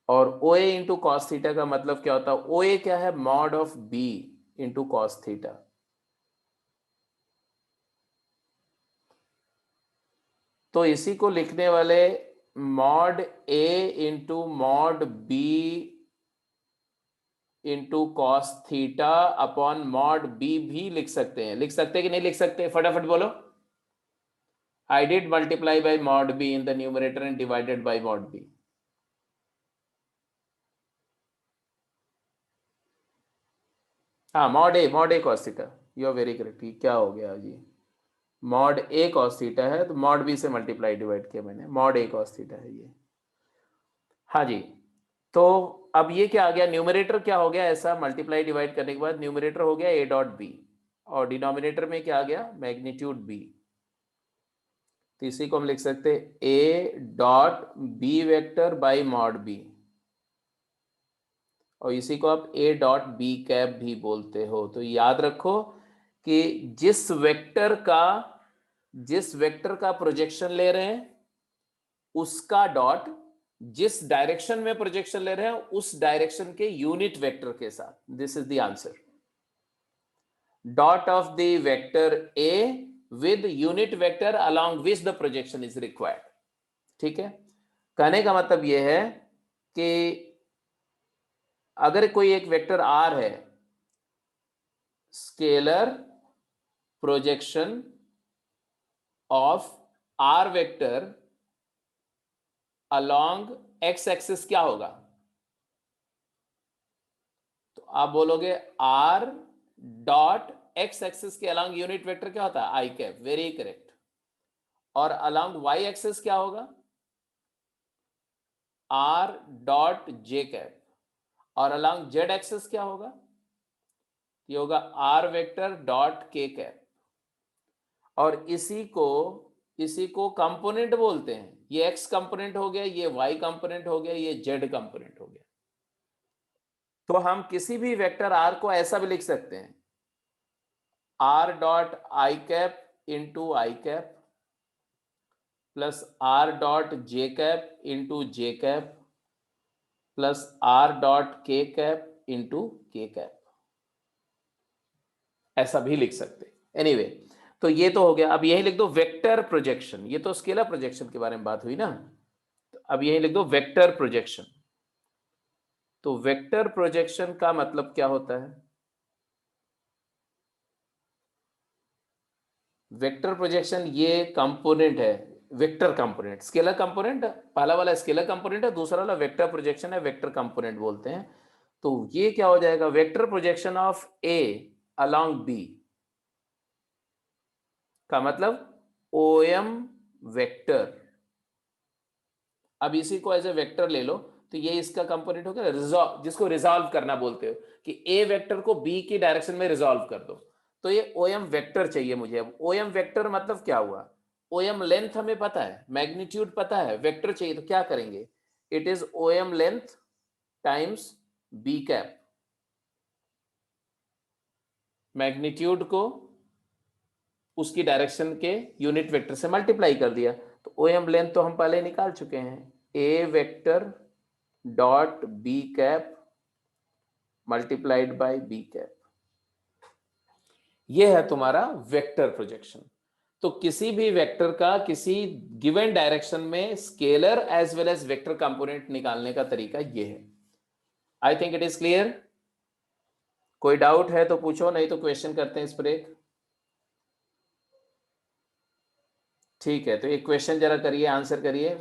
और O A into cos theta का मतलब क्या होता है? ओ ए क्या है? Mod of B into cos theta. तो इसी को लिखने वाले mod A into mod B into cos theta upon mod B भी लिख सकते हैं। लिख सकते हैं कि नहीं लिख सकते? फटाफट बोलो। I did multiply by mod b in the numerator and divided by mod b. हाँ, mod A cos theta, you are very correct. क्या हो गया जी? मॉड ए कॉस थीटा है तो मॉड बी से मल्टीप्लाई डिवाइड किया मैंने, मॉड ए कॉस थीटा है ये। हाँ जी। तो अब ये क्या आ गया? न्यूमरेटर क्या हो गया? ऐसा मल्टीप्लाई डिवाइड करने के बाद न्यूमरेटर हो गया ए डॉट बी, और डिनोमिनेटर में क्या आ गया? Magnitude B. तो इसी को हम लिख सकते हैं A dot B vector by mod B, और इसी को आप ए डॉट बी कैप भी बोलते हो। तो याद रखो कि जिस वेक्टर का प्रोजेक्शन ले रहे हैं उसका डॉट, जिस डायरेक्शन में प्रोजेक्शन ले रहे हैं उस डायरेक्शन के यूनिट वेक्टर के साथ, this is the answer. Dot of the vector A with unit vector along which the projection is required. ठीक है, कहने का मतलब यह है कि अगर कोई एक वेक्टर आर है, scalar projection of R vector along X axis क्या होगा? तो आप बोलोगे आर डॉट एक्स एक्सिस के अलोंग यूनिट वेक्टर क्या होता है? आई कैप, वेरी करेक्ट। और अलोंग वाई एक्सिस क्या होगा? R dot J cap. और अलोंग जेड एक्सिस क्या होगा? ये होगा R vector dot K cap. और इसी को कंपोनेंट बोलते हैं। ये एक्स कंपोनेंट हो गया, ये वाई कंपोनेंट हो गया, ये जेड कंपोनेंट हो गया। तो हम किसी भी वेक्टर आर को ऐसा भी लिख सकते हैं, R dot I cap into I cap plus are dot J cap into J cap plus R dot K cap into के कैप, ऐसा भी लिख सकते। एनीवे तो ये तो हो गया। अब यही लिख दो वेक्टर प्रोजेक्शन, ये तो स्केलर प्रोजेक्शन के बारे में बात हुई ना। तो अब यही लिख दो वेक्टर प्रोजेक्शन। तो वेक्टर प्रोजेक्शन का मतलब क्या होता है? वेक्टर प्रोजेक्शन ये कंपोनेंट है, वेक्टर कंपोनेंट। स्केलर कंपोनेंट पहला वाला स्केलर कंपोनेंट है, दूसरा वाला वेक्टर प्रोजेक्शन है, वेक्टर कंपोनेंट बोलते हैं। तो ये क्या हो जाएगा? Vector projection of A along B का मतलब ओ एम वेक्टर, अब इसी को एज ए वेक्टर ले लो, तो ये इसका कंपोनेंट हो गया रिजॉल्व, जिसको रिजॉल्व करना बोलते हो कि ए वेक्टर को बी की डायरेक्शन में रिजॉल्व कर दो। तो ये ओएम वेक्टर चाहिए मुझे। अब ओएम वेक्टर मतलब क्या हुआ, ओएम लेंथ हमें पता है, मैग्नीट्यूड पता है, वेक्टर चाहिए तो क्या करेंगे, it is OM length times B cap, magnitude को उसकी डायरेक्शन के यूनिट वेक्टर से मल्टीप्लाई कर दिया। तो ओएम लेंथ तो हम पहले निकाल चुके हैं, A vector dot B cap multiplied by B cap, ये है तुम्हारा वेक्टर प्रोजेक्शन। तो किसी भी वेक्टर का किसी गिवन डायरेक्शन में scalar as well as vector component निकालने का तरीका ये है। I think it is clear. कोई डाउट है तो पूछो, नहीं तो क्वेश्चन करते हैं इस पर एक। ठीक है, तो एक क्वेश्चन जरा करिए, आंसर करिए।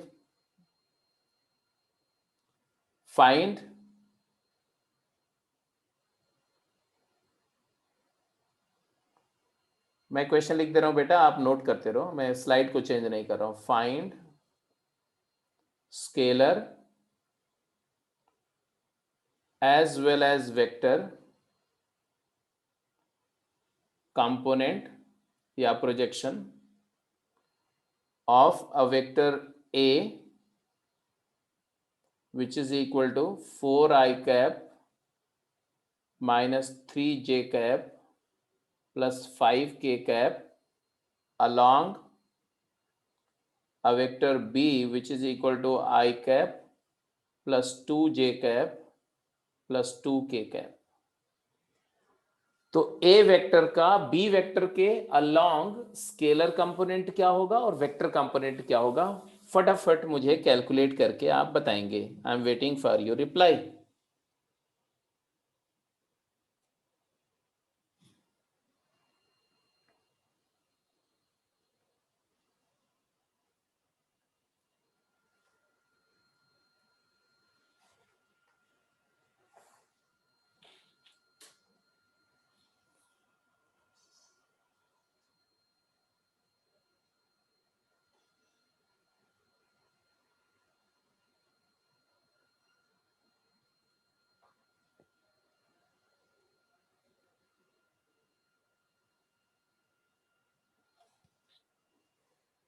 फाइंड मैं क्वेश्चन लिख दे रहा हूं बेटा, आप नोट करते रहो, मैं स्लाइड को चेंज नहीं कर रहा हूं। Find scalar as well as vector component या projection of a vector A which is equal to 4i cap minus 3j cap plus 5k cap along a vector B which is equal to I cap plus 2j cap plus 2k cap। तो A vector का B vector के along scalar component क्या होगा और vector component क्या होगा, फटाफट मुझे कैलकुलेट करके आप बताएंगे। I am waiting for your reply.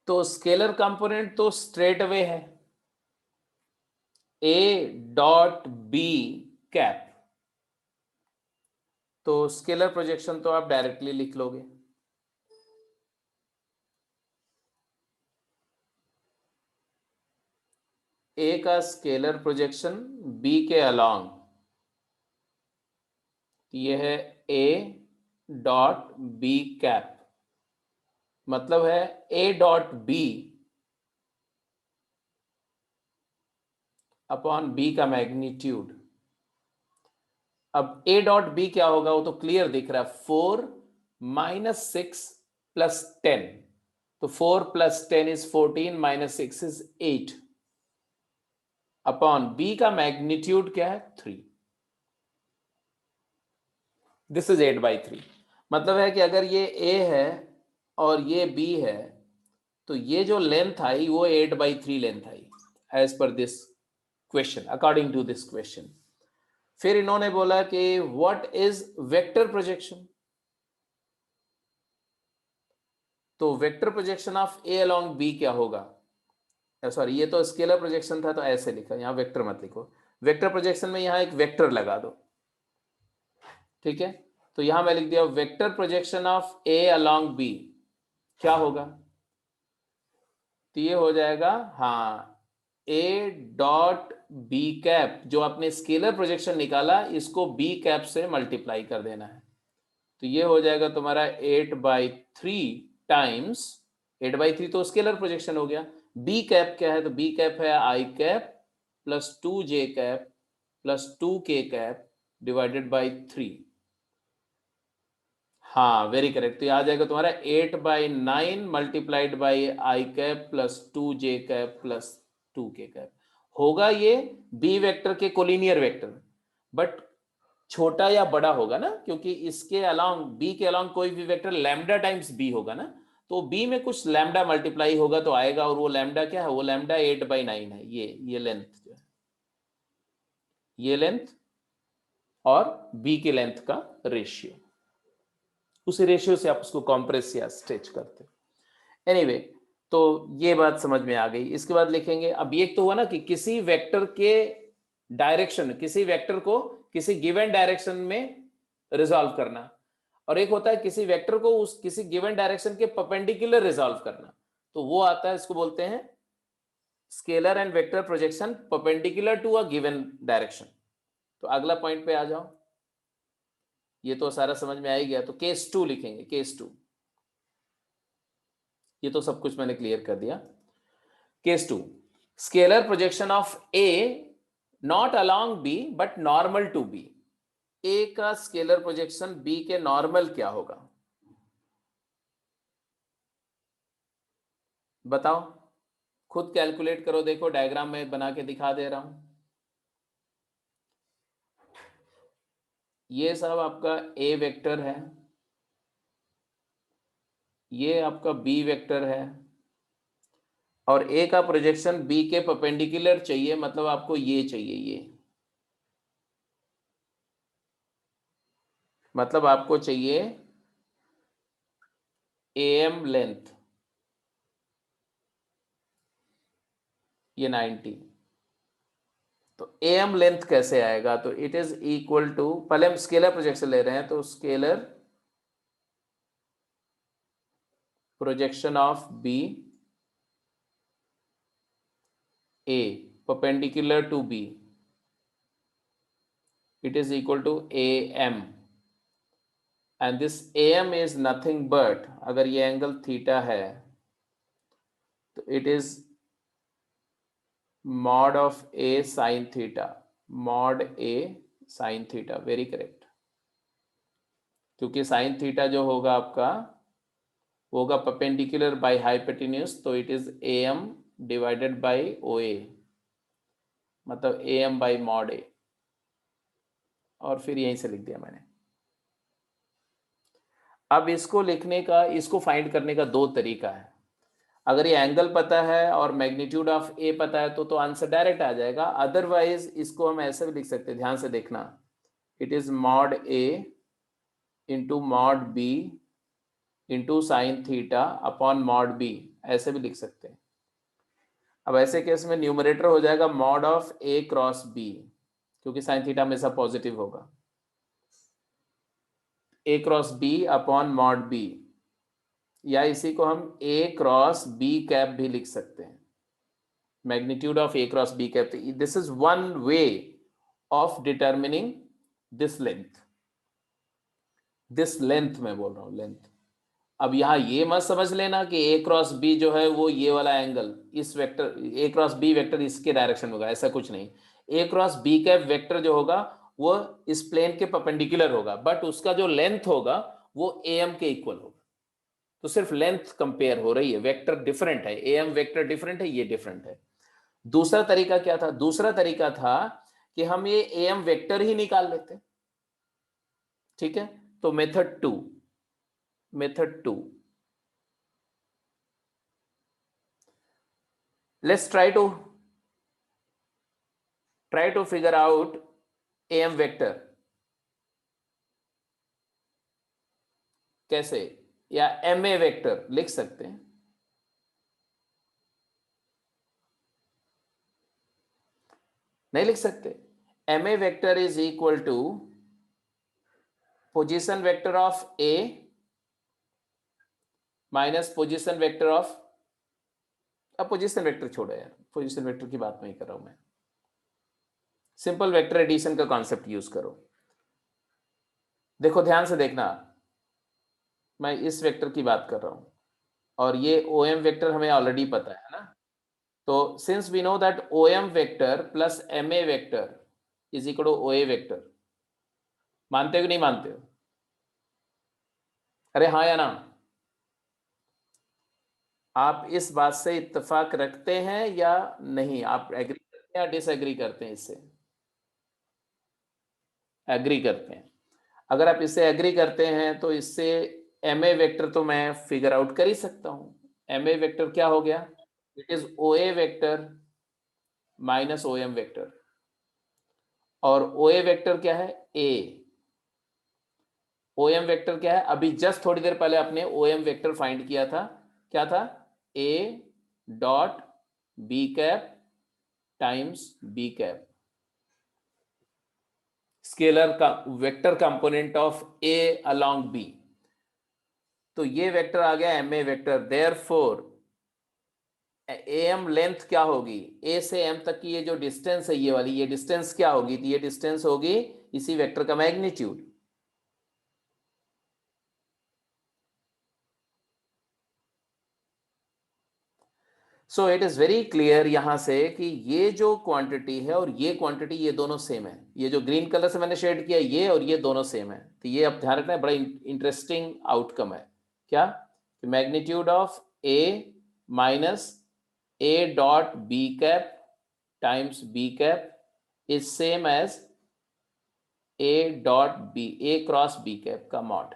तो स्केलर कंपोनेंट तो स्ट्रेट अवे है ए डॉट बी कैप, तो स्केलर प्रोजेक्शन तो आप डायरेक्टली लिख लोगे। ए का स्केलर प्रोजेक्शन बी के अलोंग, यह है ए डॉट बी कैप, मतलब है A dot B upon B का मैग्नीट्यूड। अब ए डॉट बी क्या होगा वो तो क्लियर दिख रहा है, 4 माइनस 6 प्लस 10, तो 4 plus 10 is 14 minus 6 is 8 upon B का मैग्नीट्यूड क्या है 3, दिस इज 8/3। मतलब है कि अगर ये ए है और ये बी है तो ये जो लेंथ आई वो 8/3 length I as per this question, according to this question. फिर इन्होंने बोला कि व्हाट इज वेक्टर प्रोजेक्शन, तो vector projection of A along B क्या होगा, सॉरी ये तो स्केलर प्रोजेक्शन था तो ऐसे लिखा, यहां वेक्टर मत लिखो, वेक्टर प्रोजेक्शन में यहां एक वेक्टर लगा दो, ठीक है। तो यहां मैं लिख दिया vector projection of A along B क्या होगा, तो ये हो जाएगा हाँ ए डॉट बी कैप, जो आपने स्केलर प्रोजेक्शन निकाला इसको बी कैप से मल्टीप्लाई कर देना है, तो ये हो जाएगा तुम्हारा 8/3 टाइम्स 8/3 तो स्केलर प्रोजेक्शन हो गया, बी कैप क्या है, तो बी कैप है आई cap plus 2j cap plus 2k cap divided by 3। हाँ वेरी करेक्ट, तो ये आ जाएगा तुम्हारा 8/9 multiplied by I cap plus 2j cap plus 2k cap होगा, ये बी वेक्टर के कोलिनियर वेक्टर, बट छोटा या बड़ा होगा ना, क्योंकि इसके अलोंग बी के अलोंग कोई भी वेक्टर लैम्डा टाइम्स बी होगा ना, तो बी में कुछ लैम्डा मल्टीप्लाई होगा तो आएगा, और वो लैम्डा क्या है, वो लैम्डा 8/9 है। ये लेंथ जो है, ये लेंथ और बी के लेंथ का रेशियो, उसी रेशियो से आप उसको कॉम्प्रेस या स्ट्रेच करते हो। एनीवे, तो ये बात समझ में आ गई। इसके बाद लिखेंगे, अब ये तो हुआ ना कि किसी वेक्टर के डायरेक्शन, किसी वेक्टर को किसी गिवन डायरेक्शन में रिजॉल्व करना, और एक होता है किसी वेक्टर को उस किसी गिवन डायरेक्शन के परपेंडिकुलर रिजॉल्व करना। तो वो आता है, इसको बोलते हैं scalar and vector projection perpendicular to a given direction. तो अगला पॉइंट पे आ जाओ, ये तो सारा समझ में आ ही गया। तो केस 2 लिखेंगे, केस 2। ये तो सब कुछ मैंने क्लियर कर दिया। Case 2, scalar projection of A not along B but normal to B. A का स्केलर प्रोजेक्शन बी के नॉर्मल क्या होगा, बताओ, खुद कैलकुलेट करो। देखो डायग्राम में बना के दिखा दे रहा हूं। ये सब आपका ए वेक्टर है, ये आपका बी वेक्टर है, और ए का प्रोजेक्शन बी के परपेंडिकुलर चाहिए, मतलब आपको ये चाहिए, ये मतलब आपको चाहिए एम लेंथ, ये 90। तो एम लेंथ कैसे आएगा, तो इट इज इक्वल टू, पहले हम स्केलर प्रोजेक्शन ले रहे हैं, तो scalar projection of B A perpendicular to B, it is equal to am, and this am is nothing but, अगर ये एंगल थीटा है तो it is mod of a sin theta, mod a sin theta, very correct. क्योंकि sine theta जो होगा आपका वो होगा परपेंडिकुलर बाय हाइपोटेन्यूज, तो it is am divided by ओए, मतलब am बाय मॉड ए, और फिर यहीं से लिख दिया मैंने। अब इसको लिखने का, इसको फाइंड करने का दो तरीका है। अगर ये एंगल पता है और मैग्नीट्यूड ऑफ ए पता है तो आंसर डायरेक्ट आ जाएगा। अदरवाइज इसको हम ऐसे भी लिख सकते हैं, ध्यान से देखना, it is mod A into mod B into sine theta upon mod B, ऐसे भी लिख सकते हैं। अब ऐसे केस में न्यूमरेटर हो जाएगा mod of A cross B, क्योंकि साइन थीटा हमेशा पॉजिटिव होगा, A cross B upon mod B, या इसी को हम ए क्रॉस बी कैप भी लिख सकते हैं, magnitude of A cross B cap. This is one way of determining this length, this length मैं बोल रहा हूं, लेंथ। अब यहां ये मत समझ लेना कि ए क्रॉस बी जो है वो ये वाला एंगल, इस vector A cross B vector इसके डायरेक्शन होगा, ऐसा कुछ नहीं। A cross B cap vector जो होगा वो इस प्लेन के परपेंडिकुलर होगा, बट उसका जो लेंथ होगा वो ए एम के इक्वल होगा। तो सिर्फ लेंथ कंपेयर हो रही है, वेक्टर डिफरेंट है, ए एम वेक्टर डिफरेंट है, ये डिफरेंट है। दूसरा तरीका क्या था, दूसरा तरीका था कि हम ये ए एम वेक्टर ही निकाल लेते, ठीक है। तो method 2, method 2, let's try to figure out am vector कैसे, या ma वेक्टर लिख सकते हैं। नहीं लिख सकते, ma vector is equal to position vector of a minus position vector of, अब पोजीशन वेक्टर छोड़ो यार, पोजीशन वेक्टर की बात नहीं कर रहा हूं मैं, सिंपल वेक्टर एडिशन का कॉन्सेप्ट यूज करो। देखो ध्यान से देखना, मैं इस वेक्टर की बात कर रहा हूं, और ये ओ एम वेक्टर हमें ऑलरेडी पता है ना। तो since we know that O M vector plus M A vector is equal to O A vector, मानते हो कि नहीं मानते हो, अरे हाँ या ना, आप इस बात से इत्तेफाक रखते हैं या नहीं, आप एग्री करते हैं या डिसएग्री करते हैं इससे, एग्री करते हैं। अगर आप इससे एग्री करते हैं तो इससे एम ए वेक्टर तो मैं फिगर आउट कर ही सकता हूं। एम ए वेक्टर क्या हो गया, it is O A vector minus O M vector, और ओ ए वेक्टर क्या है, ए। ओ एम वेक्टर क्या है, अभी जस्ट थोड़ी देर पहले आपने ओ एम वेक्टर फाइंड किया था, क्या था, A dot B cap times B cap, scalar का vector component of A along B. तो ये वेक्टर आ गया M A vector, therefore A M length क्या होगी, ए से एम तक की ये जो डिस्टेंस है, ये वाली ये डिस्टेंस क्या होगी, तो ये डिस्टेंस होगी इसी वेक्टर का magnitude. So it is very clear यहां से कि ये जो क्वांटिटी है और ये क्वांटिटी, ये दोनों सेम है। ये जो ग्रीन कलर से मैंने शेड किया, ये और ये दोनों सेम है। तो ये अब ध्यान रखना है, बड़ा इंटरेस्टिंग आउटकम है। क्या, magnitude of A minus A dot B cap times B cap is same as A dot B, A cross B cap का मॉड।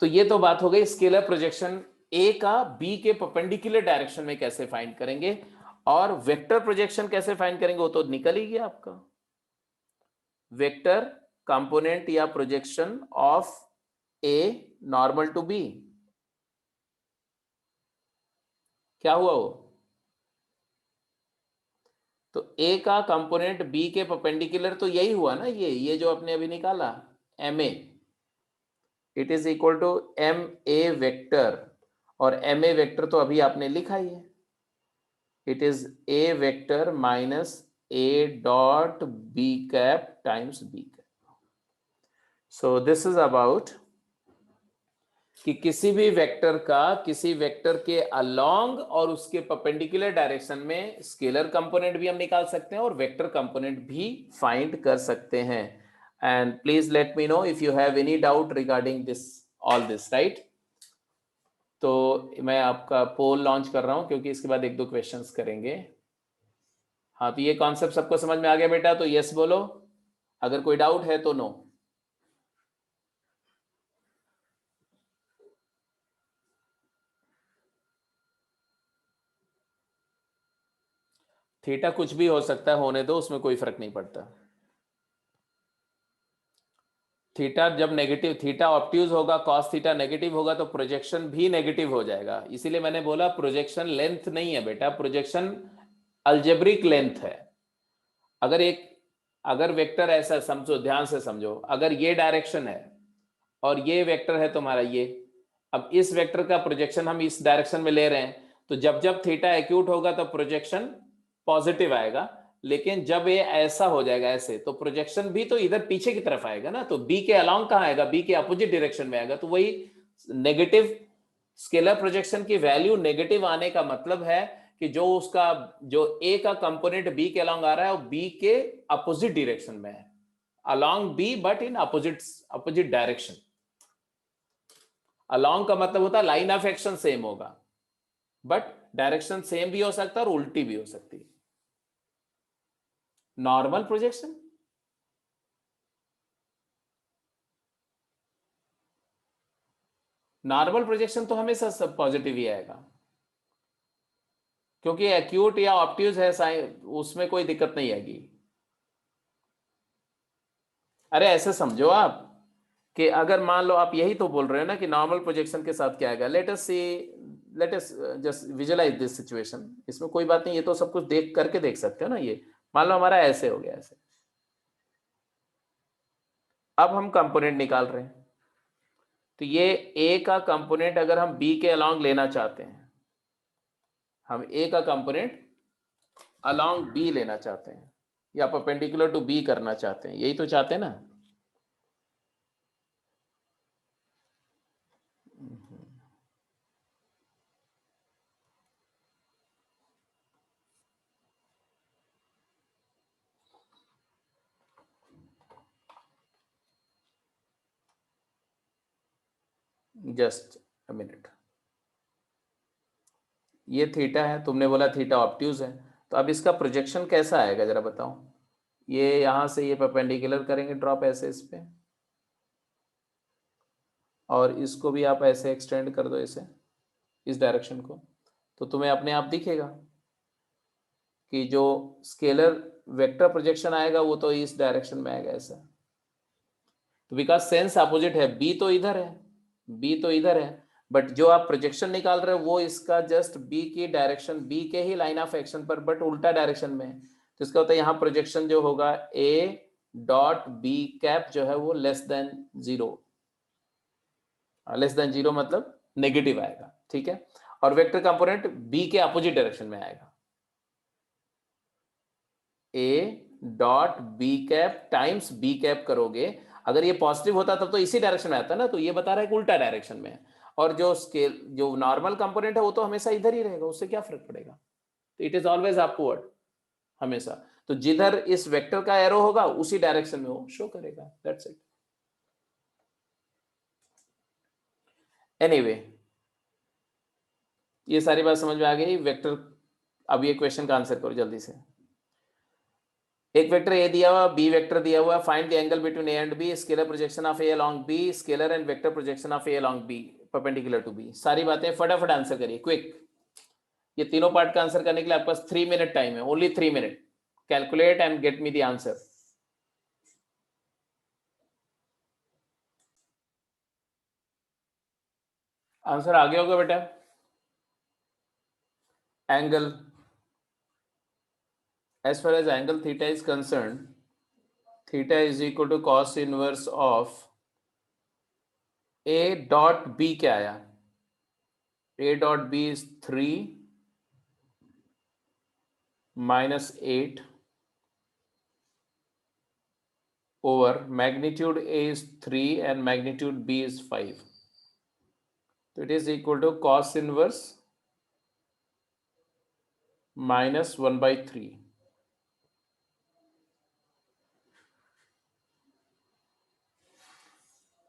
तो ये तो बात हो गई स्केलर प्रोजेक्शन ए का बी के परपेंडिकुलर डायरेक्शन में कैसे फाइंड करेंगे, और वेक्टर प्रोजेक्शन कैसे फाइंड करेंगे वो तो निकल ही गया आपका। वेक्टर कंपोनेंट या projection of A normal to B, क्या हुआ वो, तो ए का कंपोनेंट बी के परपेंडिकुलर तो यही हुआ ना, ये जो आपने अभी निकाला M A, it is equal to M A vector, और एम ए वेक्टर तो अभी आपने लिखा ही है, it is A vector minus A dot B cap times B cap. So this is about कि किसी भी वेक्टर का किसी वेक्टर के अलोंग और उसके परपेंडिकुलर डायरेक्शन में स्केलर कंपोनेंट भी हम निकाल सकते हैं और वेक्टर कंपोनेंट भी फाइंड कर सकते हैं। And please let me know if you have any doubt regarding this, all this, right. तो मैं आपका पोल लॉन्च कर रहा हूं क्योंकि इसके बाद एक दो क्वेश्चंस करेंगे। हाँ, तो ये कॉन्सेप्ट सबको समझ में आ गया बेटा, तो यस बोलो, अगर कोई डाउट है तो नो। थीटा कुछ भी हो सकता है, होने दो, उसमें कोई फर्क नहीं पड़ता। थीटा जब नेगेटिव, थीटा ऑब्ट्यूज होगा, कॉस थीटा नेगेटिव होगा, तो प्रोजेक्शन भी नेगेटिव हो जाएगा। इसीलिए मैंने बोला प्रोजेक्शन लेंथ नहीं है बेटा, प्रोजेक्शन अल्जेब्रिक लेंथ है। अगर एक, अगर वेक्टर ऐसा समझो, ध्यान से समझो, अगर ये डायरेक्शन है और ये वेक्टर है तुम्हारा ये, अब इस वेक्टर का प्रोजेक्शन हम इस डायरेक्शन में ले रहे हैं, तो जब जब थीटा एक्यूट होगा तो प्रोजेक्शन पॉजिटिव आएगा, लेकिन जब ये ऐसा हो जाएगा ऐसे, तो प्रोजेक्शन भी तो इधर पीछे की तरफ आएगा ना, तो बी के अलोंग कहाँ आएगा, बी के अपोजिट डायरेक्शन में आएगा। तो वही नेगेटिव स्केलर प्रोजेक्शन की वैल्यू नेगेटिव आने का मतलब है कि जो उसका, जो ए का कंपोनेंट बी के अलोंग आ रहा है वो बी के अपोजिट डायरेक्शन में है, along B but in opposite direction. Along का मतलब होता है लाइन ऑफ एक्शन सेम होगा, बट डायरेक्शन सेम भी हो सकता है और उल्टी भी हो सकती है। नॉर्मल प्रोजेक्शन, नॉर्मल प्रोजेक्शन तो हमेशा सब पॉजिटिव ही आएगा, क्योंकि एक्यूट या ऑब्ट्यूज है, उसमें कोई दिक्कत नहीं आएगी। अरे ऐसे समझो आप कि अगर मान लो आप यही तो बोल रहे हो ना कि नॉर्मल प्रोजेक्शन के साथ क्या आएगा, let us see, let us just visualise this situation. इसमें कोई बात नहीं, ये तो सब कुछ देख करके देख सकते हो ना। ये मान लो हमारा ऐसे हो गया, ऐसे। अब हम कंपोनेंट निकाल रहे हैं, तो ये ए का कंपोनेंट अगर हम बी के अलोंग लेना चाहते हैं, हम ए का कंपोनेंट अलोंग बी लेना चाहते हैं या परपेंडिकुलर टू बी करना चाहते हैं, यही तो चाहते हैं ना। जस्ट अ मिनट, ये थीटा है, तुमने बोला थीटा ऑब्ट्यूज है, तो अब इसका प्रोजेक्शन कैसा आएगा जरा बताओ। ये यहां से ये परपेंडिकुलर करेंगे ड्रॉप ऐसे इस पे, और इसको भी आप ऐसे एक्सटेंड कर दो, ऐसे इस डायरेक्शन को, तो तुम्हें अपने आप दिखेगा कि जो स्केलर वेक्टर प्रोजेक्शन आएगा वो तो इस डायरेक्शन में आएगा ऐसा। तो बिकॉज सेंस अपोजिट है, बी तो इधर है, बी तो इधर है, बट जो आप प्रोजेक्शन निकाल रहे हो वो इसका जस्ट बी की डायरेक्शन, बी के ही लाइन ऑफ एक्शन पर, बट उल्टा डायरेक्शन में है। तो इसका होता है यहाँ प्रोजेक्शन जो होगा ए डॉट बी कैप जो है वो less than zero, less than zero मतलब नेगेटिव आएगा, ठीक है। और वेक्टर कंपोनेंट बी के अपोजिट डायरेक्शन में आएगा, A dot B cap times B cap करोगे, अगर ये पॉजिटिव होता तब तो इसी डायरेक्शन में आता ना, तो ये बता रहा है कि उल्टा डायरेक्शन में है। और जो स्केल जो नॉर्मल कंपोनेंट है वो तो हमेशा इधर ही रहेगा, उससे क्या फर्क पड़ेगा, तो इट इज ऑलवेज अपवर्ड हमेशा। तो जिधर इस वेक्टर का एरो होगा उसी डायरेक्शन में वो शो करेगा, दैट्स इट। एनीवे ये सारी बात समझ में आ गई वेक्टर। अब ये क्वेश्चन का आंसर करो जल्दी से। एक वेक्टर ए दिया हुआ, बी वेक्टर दिया हुआ, find the angle between A and B, scalar projection of A along B, scalar and vector projection of A along B perpendicular to B. सारी बातें फटाफट आंसर करिए, क्विक। ये तीनों पार्ट का आंसर करने के लिए आपके पास 3 मिनट टाइम है, only 3 minute. Calculate and get me the answer. Answer आ गया होगा बेटा। Angle, as far as angle theta is concerned, theta is equal to cos inverse of a dot b। क्या आया, a dot b is 3 minus 8 over magnitude a is 3 and magnitude b is 5, so it is equal to cos inverse minus 1/3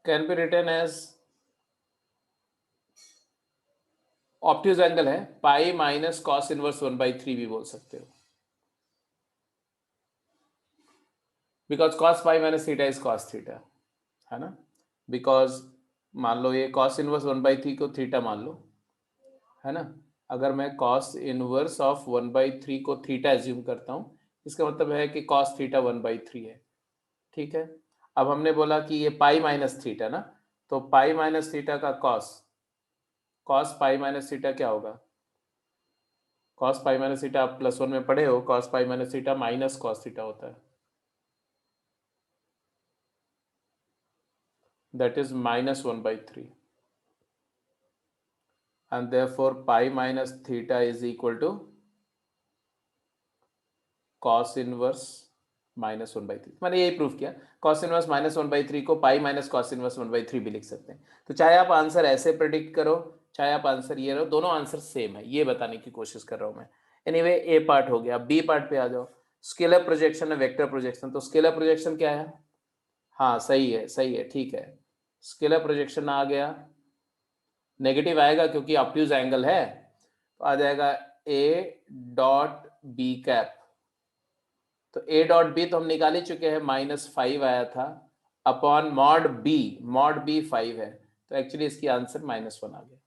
can be written as obtuse angle है, pi minus cos inverse 1/3 भी बोल सकते हो, because cos pi minus theta is cos theta, है ना। Because मान लो ये कॉस इनवर्स 1/3 को थीटा मान लो, है ना। अगर मैं कॉस इनवर्स ऑफ 1/3 को थीटा एज्यूम करता हूं, इसका मतलब है कि कॉस थीटा 1/3 है, ठीक है। अब हमने बोला कि ये पाई माइनस थीटा ना, तो पाई माइनस थीटा का cos, cos pi minus theta क्या होगा, कॉस पाई माइनस थीटा आप +1 में पढ़े हो, cos pi minus theta minus cos theta होता है, that is minus 1/3, and therefore pi minus theta is equal to cos inverse minus 1/3। मैंने यही प्रूफ किया, cos इनवर्स माइनस 1/3 को पाई माइनस cos इनवर्स 1/3 भी लिख सकते हैं। तो चाहे आप आंसर ऐसे प्रेडिक्ट करो, चाहे आप आंसर ये रहो, दोनों आंसर सेम है, ये बताने की कोशिश कर रहा हूं मैं। एनीवे ए पार्ट हो गया, बी पार्ट पे आ जाओ। स्केलर प्रोजेक्शन है वेक्टर प्रोजेक्शन, तो स्केलर प्रोजेक्शन क्या है, हाँ सही है, सही है, ठीक है। स्केलर प्रोजेक्शन आ गया, नेगेटिव आएगा क्योंकि ऑब्ट्यूज एंगल है, तो आ जाएगा ए डॉट बी कैप। तो ए डॉट बी तो हम निकाल ही चुके हैं, -5 आया था अपॉन मॉड बी 5 है, तो एक्चुअली इसकी आंसर -1 आ गया।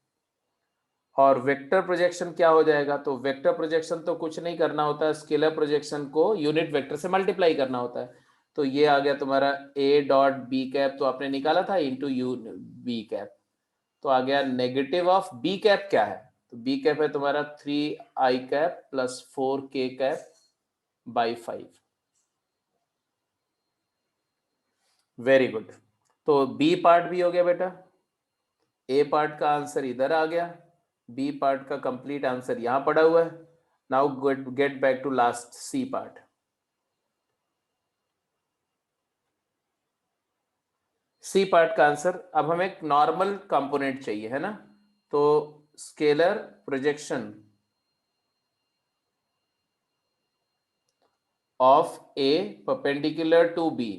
और वेक्टर प्रोजेक्शन क्या हो जाएगा, तो वेक्टर प्रोजेक्शन तो कुछ नहीं करना होता है, स्केलर प्रोजेक्शन को यूनिट वेक्टर से मल्टीप्लाई करना होता है। तो ये आ गया तुम्हारा ए डॉट बी कैप, तो आपने निकाला था इंटू यू बी कैप, तो आ गया नेगेटिव ऑफ बी कैप क्या है, तो बी कैप है तुम्हारा 3i cap plus 4k cap by 5। Very good, तो बी पार्ट भी हो गया बेटा, ए पार्ट का आंसर इधर आ गया, बी पार्ट का कंप्लीट आंसर यहां पड़ा हुआ है। Now get back to last C part. C part का आंसर, अब हमें एक नॉर्मल कंपोनेंट चाहिए, है ना। तो scalar projection of A perpendicular to B,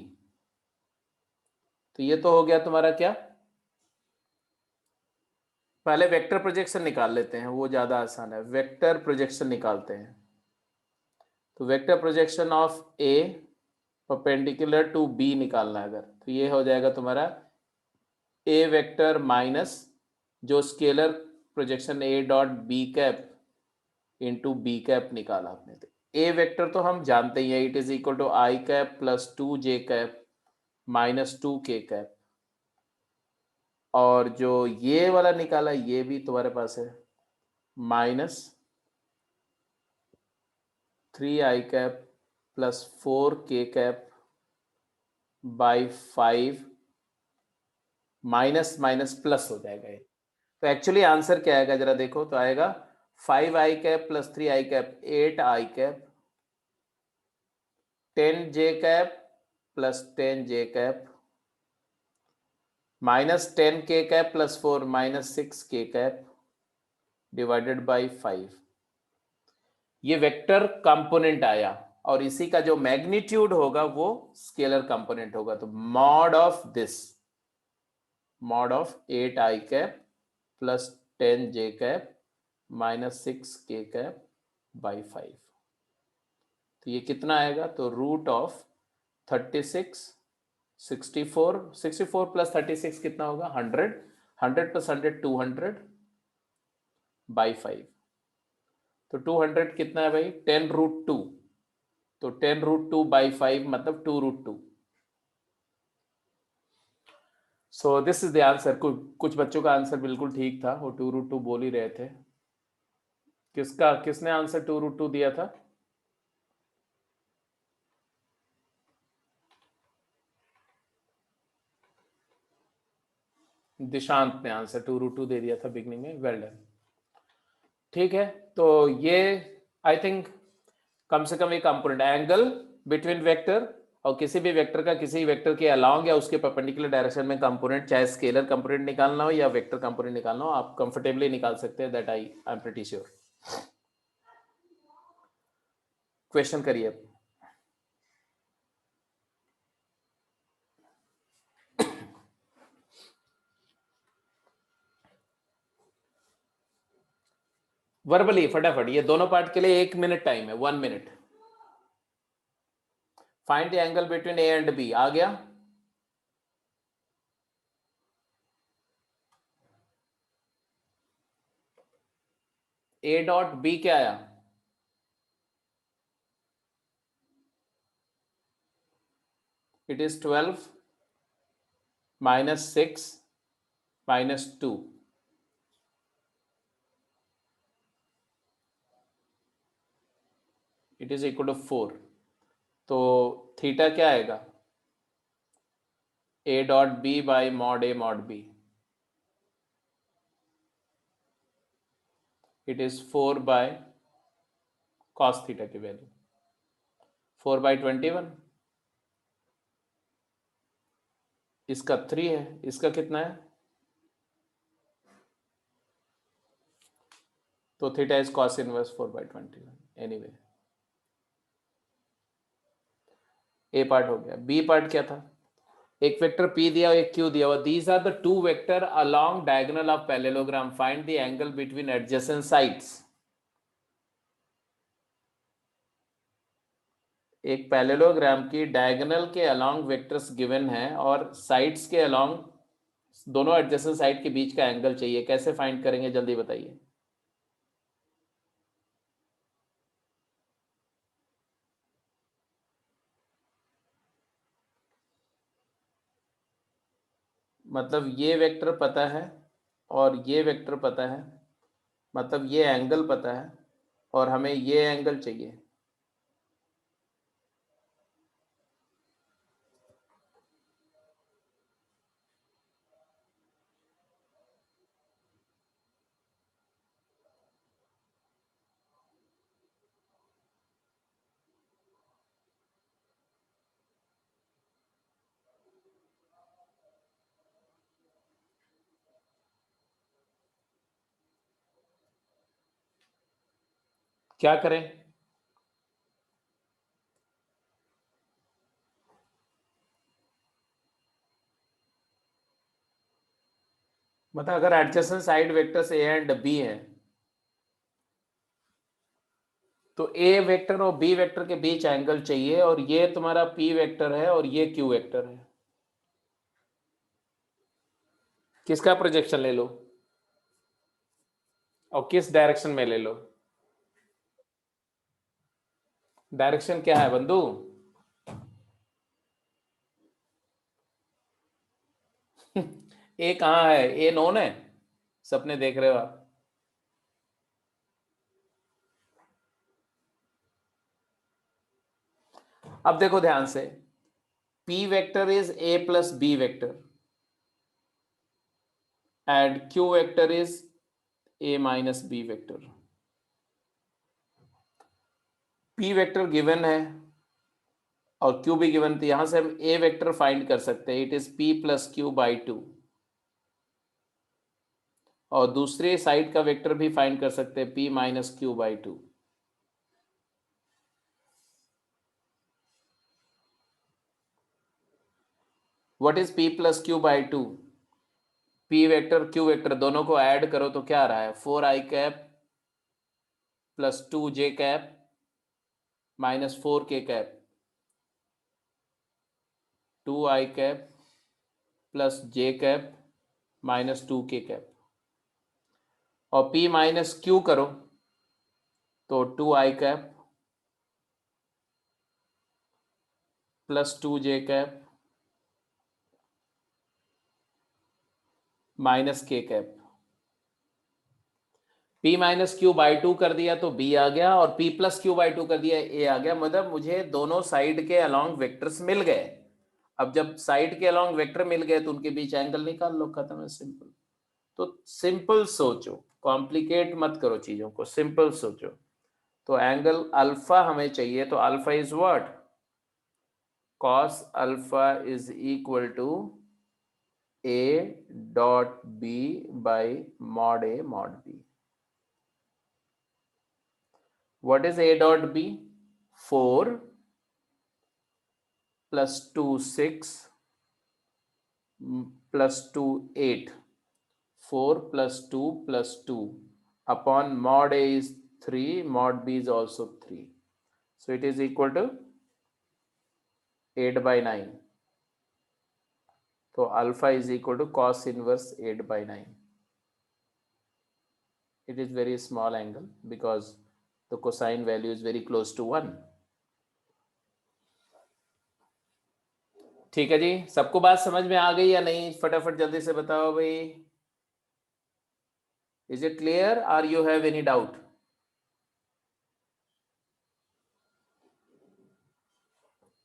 तो ये तो हो गया तुम्हारा क्या, पहले वेक्टर प्रोजेक्शन निकाल लेते हैं, वो ज्यादा आसान है, वेक्टर प्रोजेक्शन निकालते हैं। तो vector projection of A perpendicular to B निकालना है अगर, तो ये हो जाएगा तुम्हारा ए वेक्टर माइनस जो scalar projection A dot B cap into B cap निकाला आपने, तो ए वेक्टर तो हम जानते ही है, it is equal to I cap plus 2 J cap minus 2 K cap, और जो ये वाला निकाला ये भी तुम्हारे पास है, माइनस 3 आई कैप प्लस 4 के cap by 5, minus minus plus हो जाएगा ये। तो एक्चुअली आंसर क्या आएगा जरा देखो, तो आएगा 5 आई कैप प्लस 3 आई कैप 8 आई कैप, 10 जे कैप प्लस 10 जे कैप माइनस 10 के कैप प्लस 4 माइनस 6 के कैप डिवाइडेड बाई 5। ये वेक्टर कंपोनेंट आया, और इसी का जो मैग्नीट्यूड होगा वो स्केलर कंपोनेंट होगा। तो mod of this, mod of 8 I cap plus 10 J cap minus 6 के कैप बाई 5, तो ये कितना आएगा, तो रूट ऑफ 36, 64 प्लस 36 कितना होगा, 100, 100 प्लस 100 200 बाई 5, तो 200 कितना है भाई, 10√2, तो 10√2 बाई 5 मतलब 2√2। सो दिस इज द आंसर। कुछ बच्चों का आंसर बिल्कुल ठीक था, वो 2√2 बोल ही रहे थे। किसने आंसर 2√2 दिया था? दिशांत ने आंसर 2√2 दे दिया था बिगनिंग में, वेल डन। ठीक है, तो ये आई थिंक कम से कम एक कंपोनेंट एंगल बिटवीन वेक्टर और किसी भी वेक्टर का किसी वेक्टर के अलोंग या उसके परपेंडिकुलर डायरेक्शन में कंपोनेंट, चाहे स्केलर कंपोनेंट निकालना हो या वेक्टर कंपोनेंट निकालना हो, आप कंफर्टेबली निकाल सकते हैं, that I am pretty sure. Question करिए। वर्बली फटाफट, ये दोनों पार्ट के लिए 1 मिनट टाइम है, 1 minute. Find the angle between A and B, आ गया? ए डॉट बी क्या आया? It is 12 minus 6 minus 2, it is equal to 4। तो थीटा क्या आएगा, A dot B by mod A mod B, it is 4 by cos theta की value 4/21, इसका 3 है, इसका कितना है, तो theta is cos inverse 4/21। Anyway, A part हो गया। बी पार्ट क्या था, एक वेक्टर p दिया और एक q दिया हुआ, these are the two vector along diagonal of parallelogram, find the angle between adjacent sides. एक पैरेललोग्राम की डायगोनल के अलोंग वेक्टर्स गिवन है और साइड्स के अलोंग दोनों एडजेसेंट साइड के बीच का एंगल चाहिए, कैसे फाइंड करेंगे जल्दी बताइए। मतलब ये वेक्टर पता है और ये वेक्टर पता है, मतलब ये एंगल पता है और हमें ये एंगल चाहिए। क्या करें, मतलब अगर adjacent side vectors A and B है तो ए वेक्टर और बी वेक्टर के बीच एंगल चाहिए, और ये तुम्हारा पी वेक्टर है और ये क्यू वेक्टर है। किसका प्रोजेक्शन ले लो और किस डायरेक्शन में ले लो? डायरेक्शन क्या है बंधु? ए कहाँ है? ए नोन है, सपने देख रहे हो आप? अब देखो ध्यान से, P vector is A plus B vector and Q vector is A minus B vector. P vector given है और Q भी गिवन, तो यहां से हम A वेक्टर फाइंड कर सकते हैं, it is P plus Q by 2, और दूसरे साइड का वेक्टर भी फाइंड कर सकते हैं P minus Q by 2. What is P plus Q by 2? P vector Q vector दोनों को ऐड करो तो क्या आ रहा है? 4i cap plus 2j cap minus 4k cap, 2i cap plus j cap minus 2k cap, और P minus Q करो तो 2i cap plus 2j cap minus k cap. P minus Q by 2 कर दिया तो B आ गया, और P plus Q by 2 कर दिया A आ गया. मतलब मुझे दोनों साइड के अलोंग वेक्टर्स मिल गए. अब जब साइड के अलोंग वेक्टर मिल गए तो उनके बीच एंगल निकाल लो, खत्म है, सिंपल. तो सिंपल सोचो, कॉम्प्लिकेट मत करो चीजों को, सिंपल सोचो. तो एंगल अल्फा हमें चाहिए, तो alpha is what? Cos alpha is equal to A dot B by mod A mod B. What is A dot B? 4 plus 2 6 plus 2 8. 4 plus 2 plus 2 upon mod A is 3, mod B is also 3. So it is equal to 8 by 9. So alpha is equal to cos inverse 8 by 9. It is very small angle because the cosine value is very close to 1. ठीक है जी, सबको बात समझ में आ गई या नहीं? फटाफट जल्दी से बताओ भाई. Is it clear or you have any doubt?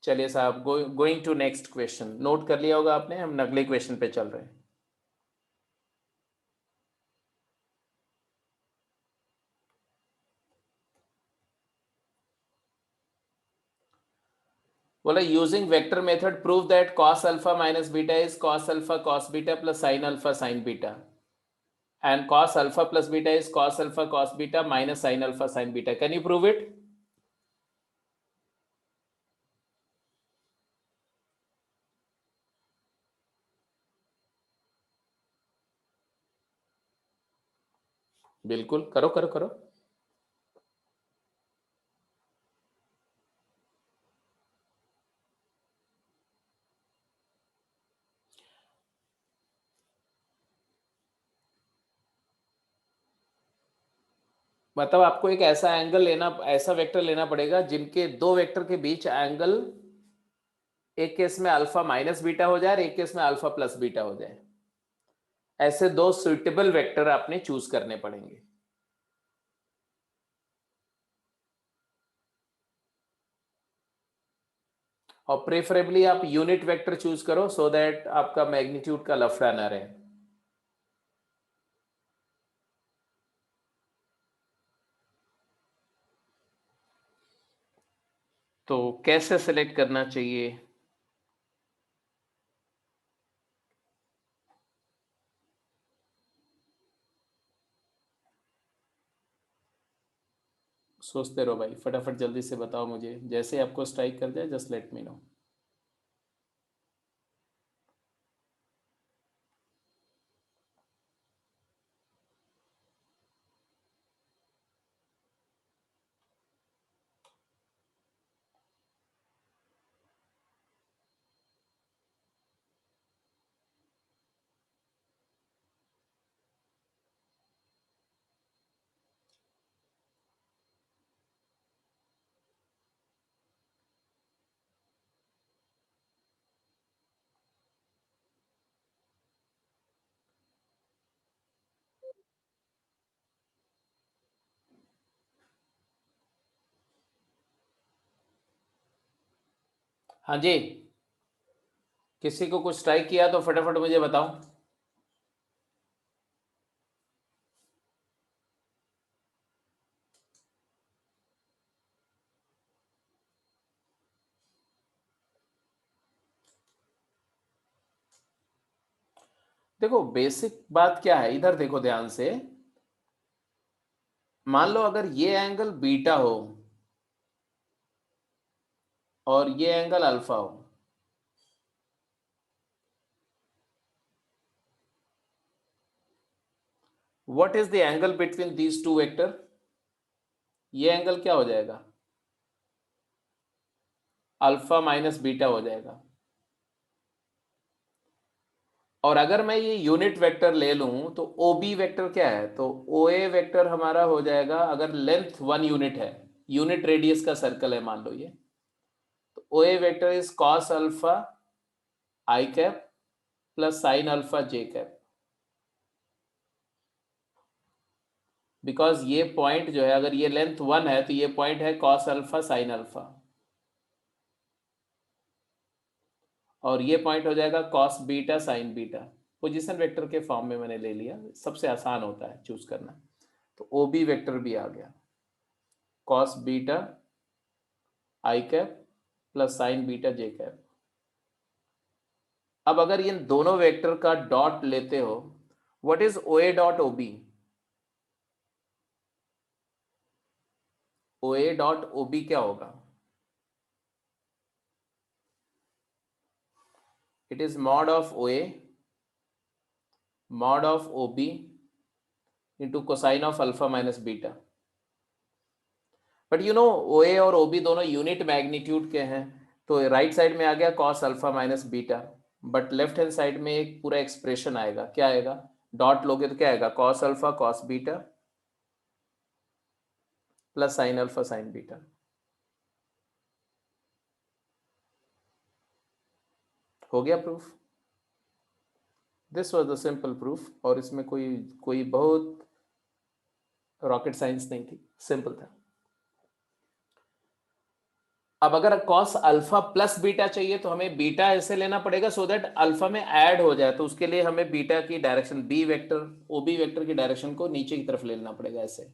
चलिए साहब, going to next question. Note कर लिया होगा आपने, हम अगले क्वेश्चन पे चल रहे हैं. बोला using vector method prove that cos alpha minus beta is cos beta plus sine alpha sign beta, and cos alpha plus beta is cos beta minus sine alpha sign beta. Can you prove it? बिल्कुल, करो करो करो. मतलब आपको एक ऐसा angle लेना, ऐसा वेक्टर लेना पड़ेगा जिनके दो वेक्टर के बीच एंगल एक केस में अल्फा माइनस बीटा हो जाए और एक केस में अल्फा प्लस बीटा हो जाए. ऐसे दो सुइटेबल वेक्टर आपने चूज करने पड़ेंगे. और प्रेफरेबली आप यूनिट वेक्टर चूज करो सो दैट आपका मैग्नीट्यूड का लफड़ा ना रहे. तो कैसे सेलेक्ट करना चाहिए? सोचते रहो भाई, फटाफट जल्दी से बताओ मुझे, जैसे आपको स्ट्राइक कर जाए जस्ट लेट मी नो. हाँ जी, किसी को कुछ स्ट्राइक किया तो फटाफट मुझे बताओ। देखो बेसिक बात क्या है, इधर देखो ध्यान से। मान लो अगर ये एंगल बीटा हो और ये एंगल अल्फा हो, what is the angle between these two vector? ये एंगल क्या हो जाएगा? अल्फा माइनस बीटा हो जाएगा। और अगर मैं ये यूनिट वेक्टर ले लूं तो ओ बी वेक्टर क्या है? तो ओ ए वेक्टर हमारा हो जाएगा, अगर लेंथ 1 यूनिट है, यूनिट रेडियस का सर्कल है मान लो ये, तो O A vector is cos alpha i cap plus sine alpha j cap. Because ये पॉइंट जो है, अगर ये लेंथ 1 है तो ये पॉइंट है कॉस अल्फा साइन अल्फा, और ये पॉइंट हो जाएगा cos beta sine beta. Position vector के फॉर्म में मैंने ले लिया, सबसे आसान होता है चूज करना। तो ओ बी वेक्टर भी आ गया, cos beta i cap plus sine beta j cap. अब अगर इन दोनों वेक्टर का डॉट लेते हो, what is O A dot O B? O A dot O B क्या होगा? It is mod of O A mod of O B into cosine of alpha minus beta. But you know O A और O B दोनों unit magnitude के हैं, तो right side में आ गया cos alpha minus beta, but left hand side में एक पूरा एक्सप्रेशन आएगा, क्या आएगा? डॉट लोगे तो क्या आएगा? Cos alpha cos beta plus sine alpha sign beta. हो गया proof. This was the simple proof, और इसमें कोई कोई बहुत रॉकेट साइंस नहीं थी, सिंपल था। अब अगर कॉस अल्फा प्लस बीटा चाहिए तो हमें बीटा ऐसे लेना पड़ेगा सो दैट अल्फा में ऐड हो जाए, तो उसके लिए हमें बीटा की direction B vector O B vector की डायरेक्शन को नीचे की तरफ ले लेना पड़ेगा ऐसे।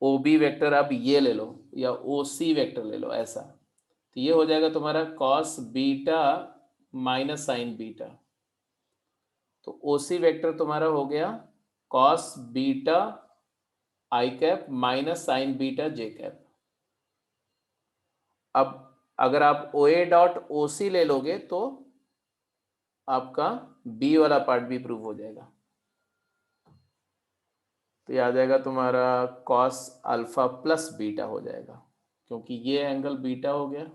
ओ बी वेक्टर अब ये ले लो, या ओ सी वेक्टर ले लो ऐसा, तो ये हो जाएगा तुम्हारा cos beta minus sign beta. तो ओ सी वेक्टर तुम्हारा हो गया cos beta i cap minus sign beta j cap. अब अगर आप ओ ए डॉट ओ सी ले लोगे तो आपका बी वाला पार्ट भी प्रूव हो जाएगा। तो ये आ जाएगा तुम्हारा कॉस अल्फा प्लस बीटा हो जाएगा, क्योंकि ये एंगल बीटा हो गया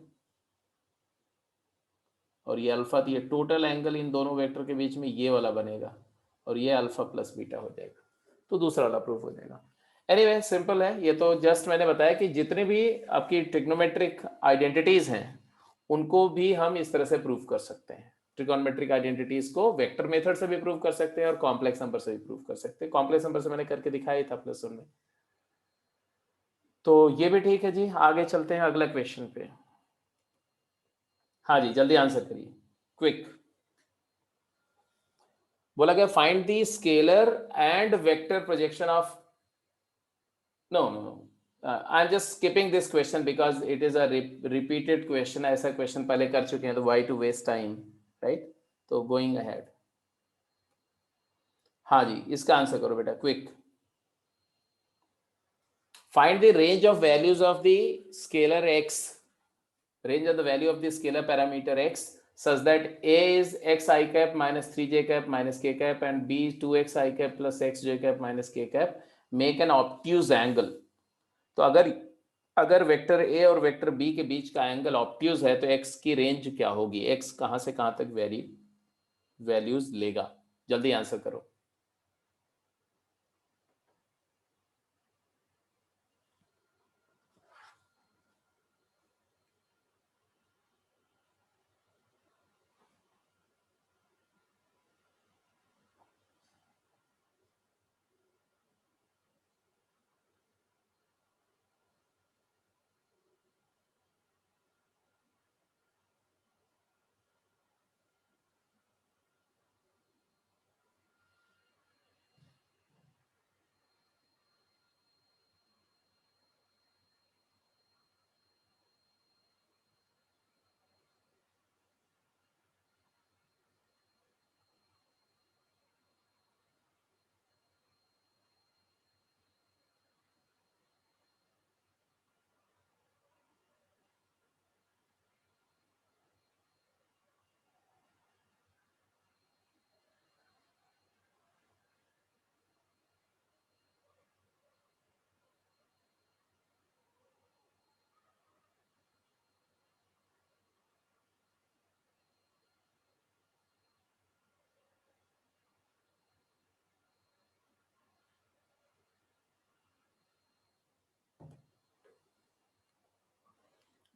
और ये अल्फा, तो ये टोटल एंगल इन दोनों वेक्टर के बीच में ये वाला बनेगा, और ये अल्फा प्लस बीटा हो जाएगा, तो दूसरा वाला प्रूफ हो जाएगा। एनीवे सिंपल है ये तो, जस्ट मैंने बताया कि जितने भी आपकी ट्रिग्नोमेट्रिक आइडेंटिटीज हैं उनको भी हम इस तरह से प्रूव कर सकते हैं। ट्रिगोनोमेट्रिक आइडेंटिटीज को वेक्टर मेथड से भी प्रूव कर सकते हैं और कॉम्प्लेक्स नंबर से भी प्रूव कर सकते हैं। कॉम्प्लेक्स नंबर से मैंने करके दिखाया था +1 में। तो ये भी ठीक है जी, आगे चलते हैं अगला क्वेश्चन पे। हाँ जी, जल्दी आंसर करिए, क्विक। बोला गया find the scalar and vector projection of, no no no, I am just skipping this question because it is a repeated question, ऐसा क्वेश्चन पहले कर चुके हैं तो why to waste time, right? तो गोइंग अहेड। हाँ जी, इसका आंसर करो बेटा, quick. Find the range of values of the scalar x, range of the value of the scalar parameter x such that a is x I cap minus 3j cap minus k cap and b is 2x I cap plus x j cap minus k cap make an obtuse angle। तो अगर अगर vector a और vector b के बीच का angle obtuse है तो x की range क्या होगी? x कहां से कहां तक वैल्यूज लेगा? जल्दी आंसर करो।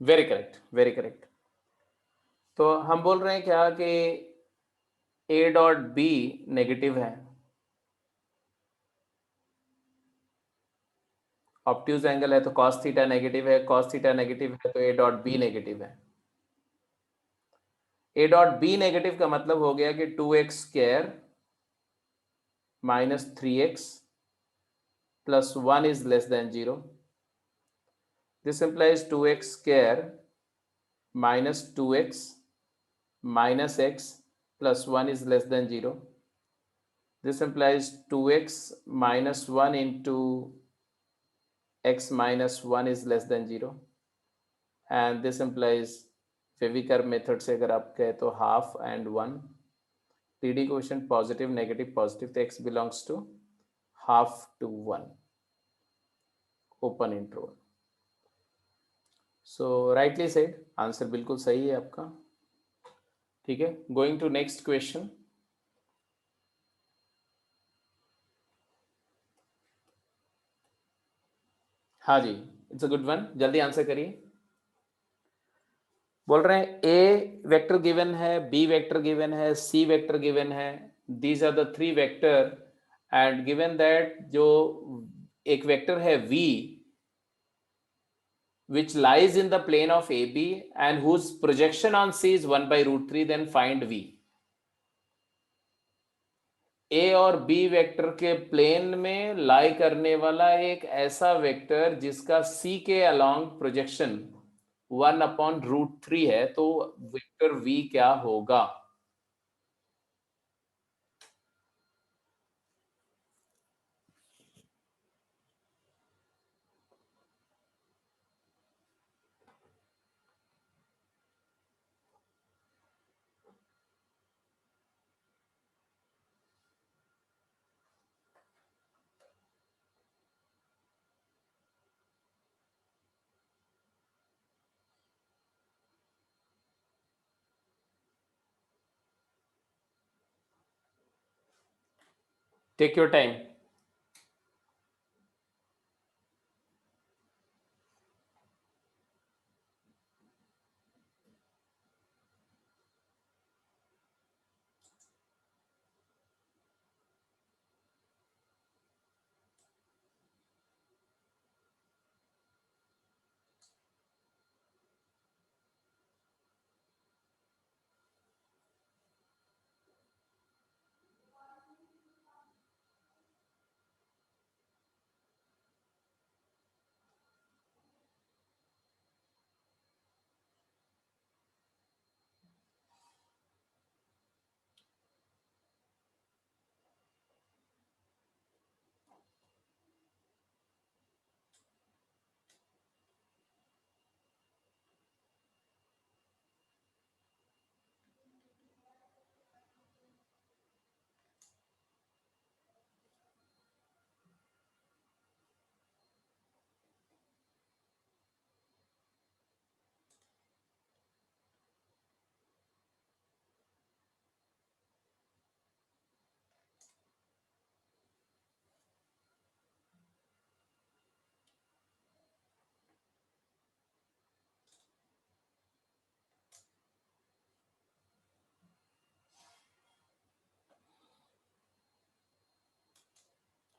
Very correct, very correct. तो हम बोल रहे हैं क्या कि ए डॉट बी नेगेटिव है, ऑब्ट्यूज एंगल है तो कॉस थीटा नेगेटिव है, कॉस थीटा नेगेटिव है तो ए डॉट बी नेगेटिव है। ए डॉट बी नेगेटिव का मतलब हो गया कि 2x² minus 3x plus 1 is less than 0। This implies 2x² minus 2x minus x plus 1 is less than 0. This implies 2x minus 1 into x minus 1 is less than 0. And this implies Fevi curve method से अगर आप कहें तो half and 1, TD quotient positive negative positive, तो x belongs to half to 1 open interval. So rightly said, answer बिल्कुल सही है आपका। ठीक है, गोइंग टू नेक्स्ट क्वेश्चन। हाँ जी, इट्स अ गुड वन, जल्दी आंसर करिए। बोल रहे हैं ए वेक्टर गिवन है, बी वेक्टर गिवन है, सी वेक्टर गिवन है, these are the three vector and given that जो एक वेक्टर है V which lies in the plane of AB and whose projection on C is 1 by root 3, then find V। ए और B vector के plane में लाई करने वाला एक ऐसा वेक्टर जिसका सी के अलोंग प्रोजेक्शन 1/√3 है, तो वेक्टर वी क्या होगा? Take your time.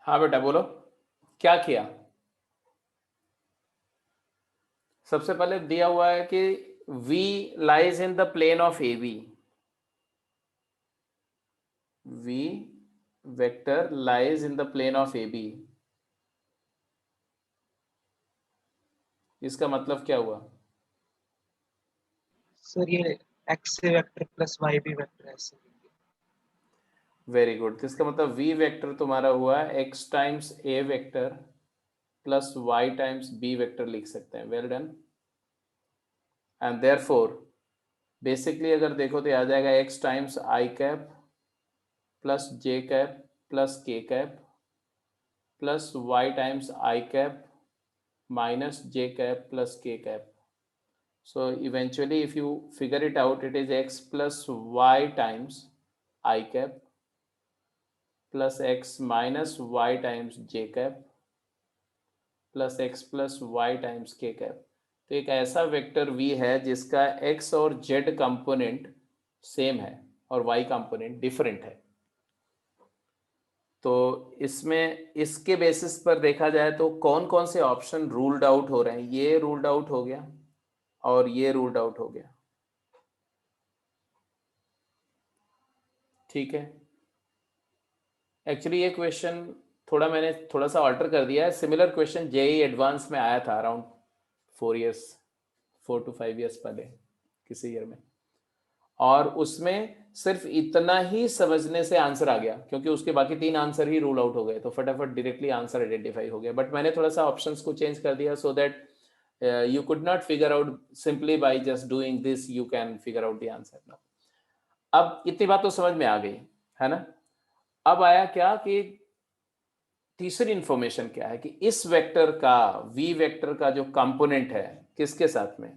हाँ बेटा बोलो, क्या किया? सबसे पहले दिया हुआ है कि V lies in the plane of AB। V vector lies in the plane of AB। इसका मतलब क्या हुआ? सर ये एक्स वेक्टर प्लस वाई भी वेक्टर ऐसे। वेरी गुड, इसका मतलब V वेक्टर तुम्हारा हुआ x times A vector plus y times B vector लिख सकते हैं। Well done. And therefore basically अगर देखो तो आ जाएगा x times i cap plus j cap plus k cap plus y times i cap minus j cap plus k cap. So eventually if you figure it out, it is x plus y times I cap plus x minus y times j cap plus x plus y times k cap. तो एक ऐसा vector v है जिसका x और z component same है और y component different है। तो इसमें इसके बेसिस पर देखा जाए तो कौन कौन से ऑप्शन रूल्ड आउट हो रहे हैं, ये रूल्ड आउट हो गया और ये रूल्ड आउट हो गया। ठीक है, एक्चुअली ये क्वेश्चन थोड़ा मैंने थोड़ा सा ऑल्टर कर दिया है। सिमिलर क्वेश्चन जेई एडवांस में आया था अराउंड 4 इयर्स, 4 to 5 इयर्स पहले किसी ईयर में, और उसमें सिर्फ इतना ही समझने से आंसर आ गया क्योंकि उसके बाकी 3 आंसर ही रूल आउट हो गए, तो फटाफट डायरेक्टली आंसर आइडेंटिफाई हो गया। बट मैंने थोड़ा सा ऑप्शंस को चेंज कर दिया so that you could not figure out simply by just doing this you can figure out the answer now। अब इतनी बात तो समझ में आ गई है ना। अब आया क्या कि तीसरी इंफॉर्मेशन क्या है कि इस वेक्टर का v वेक्टर का जो कंपोनेंट है किसके साथ में,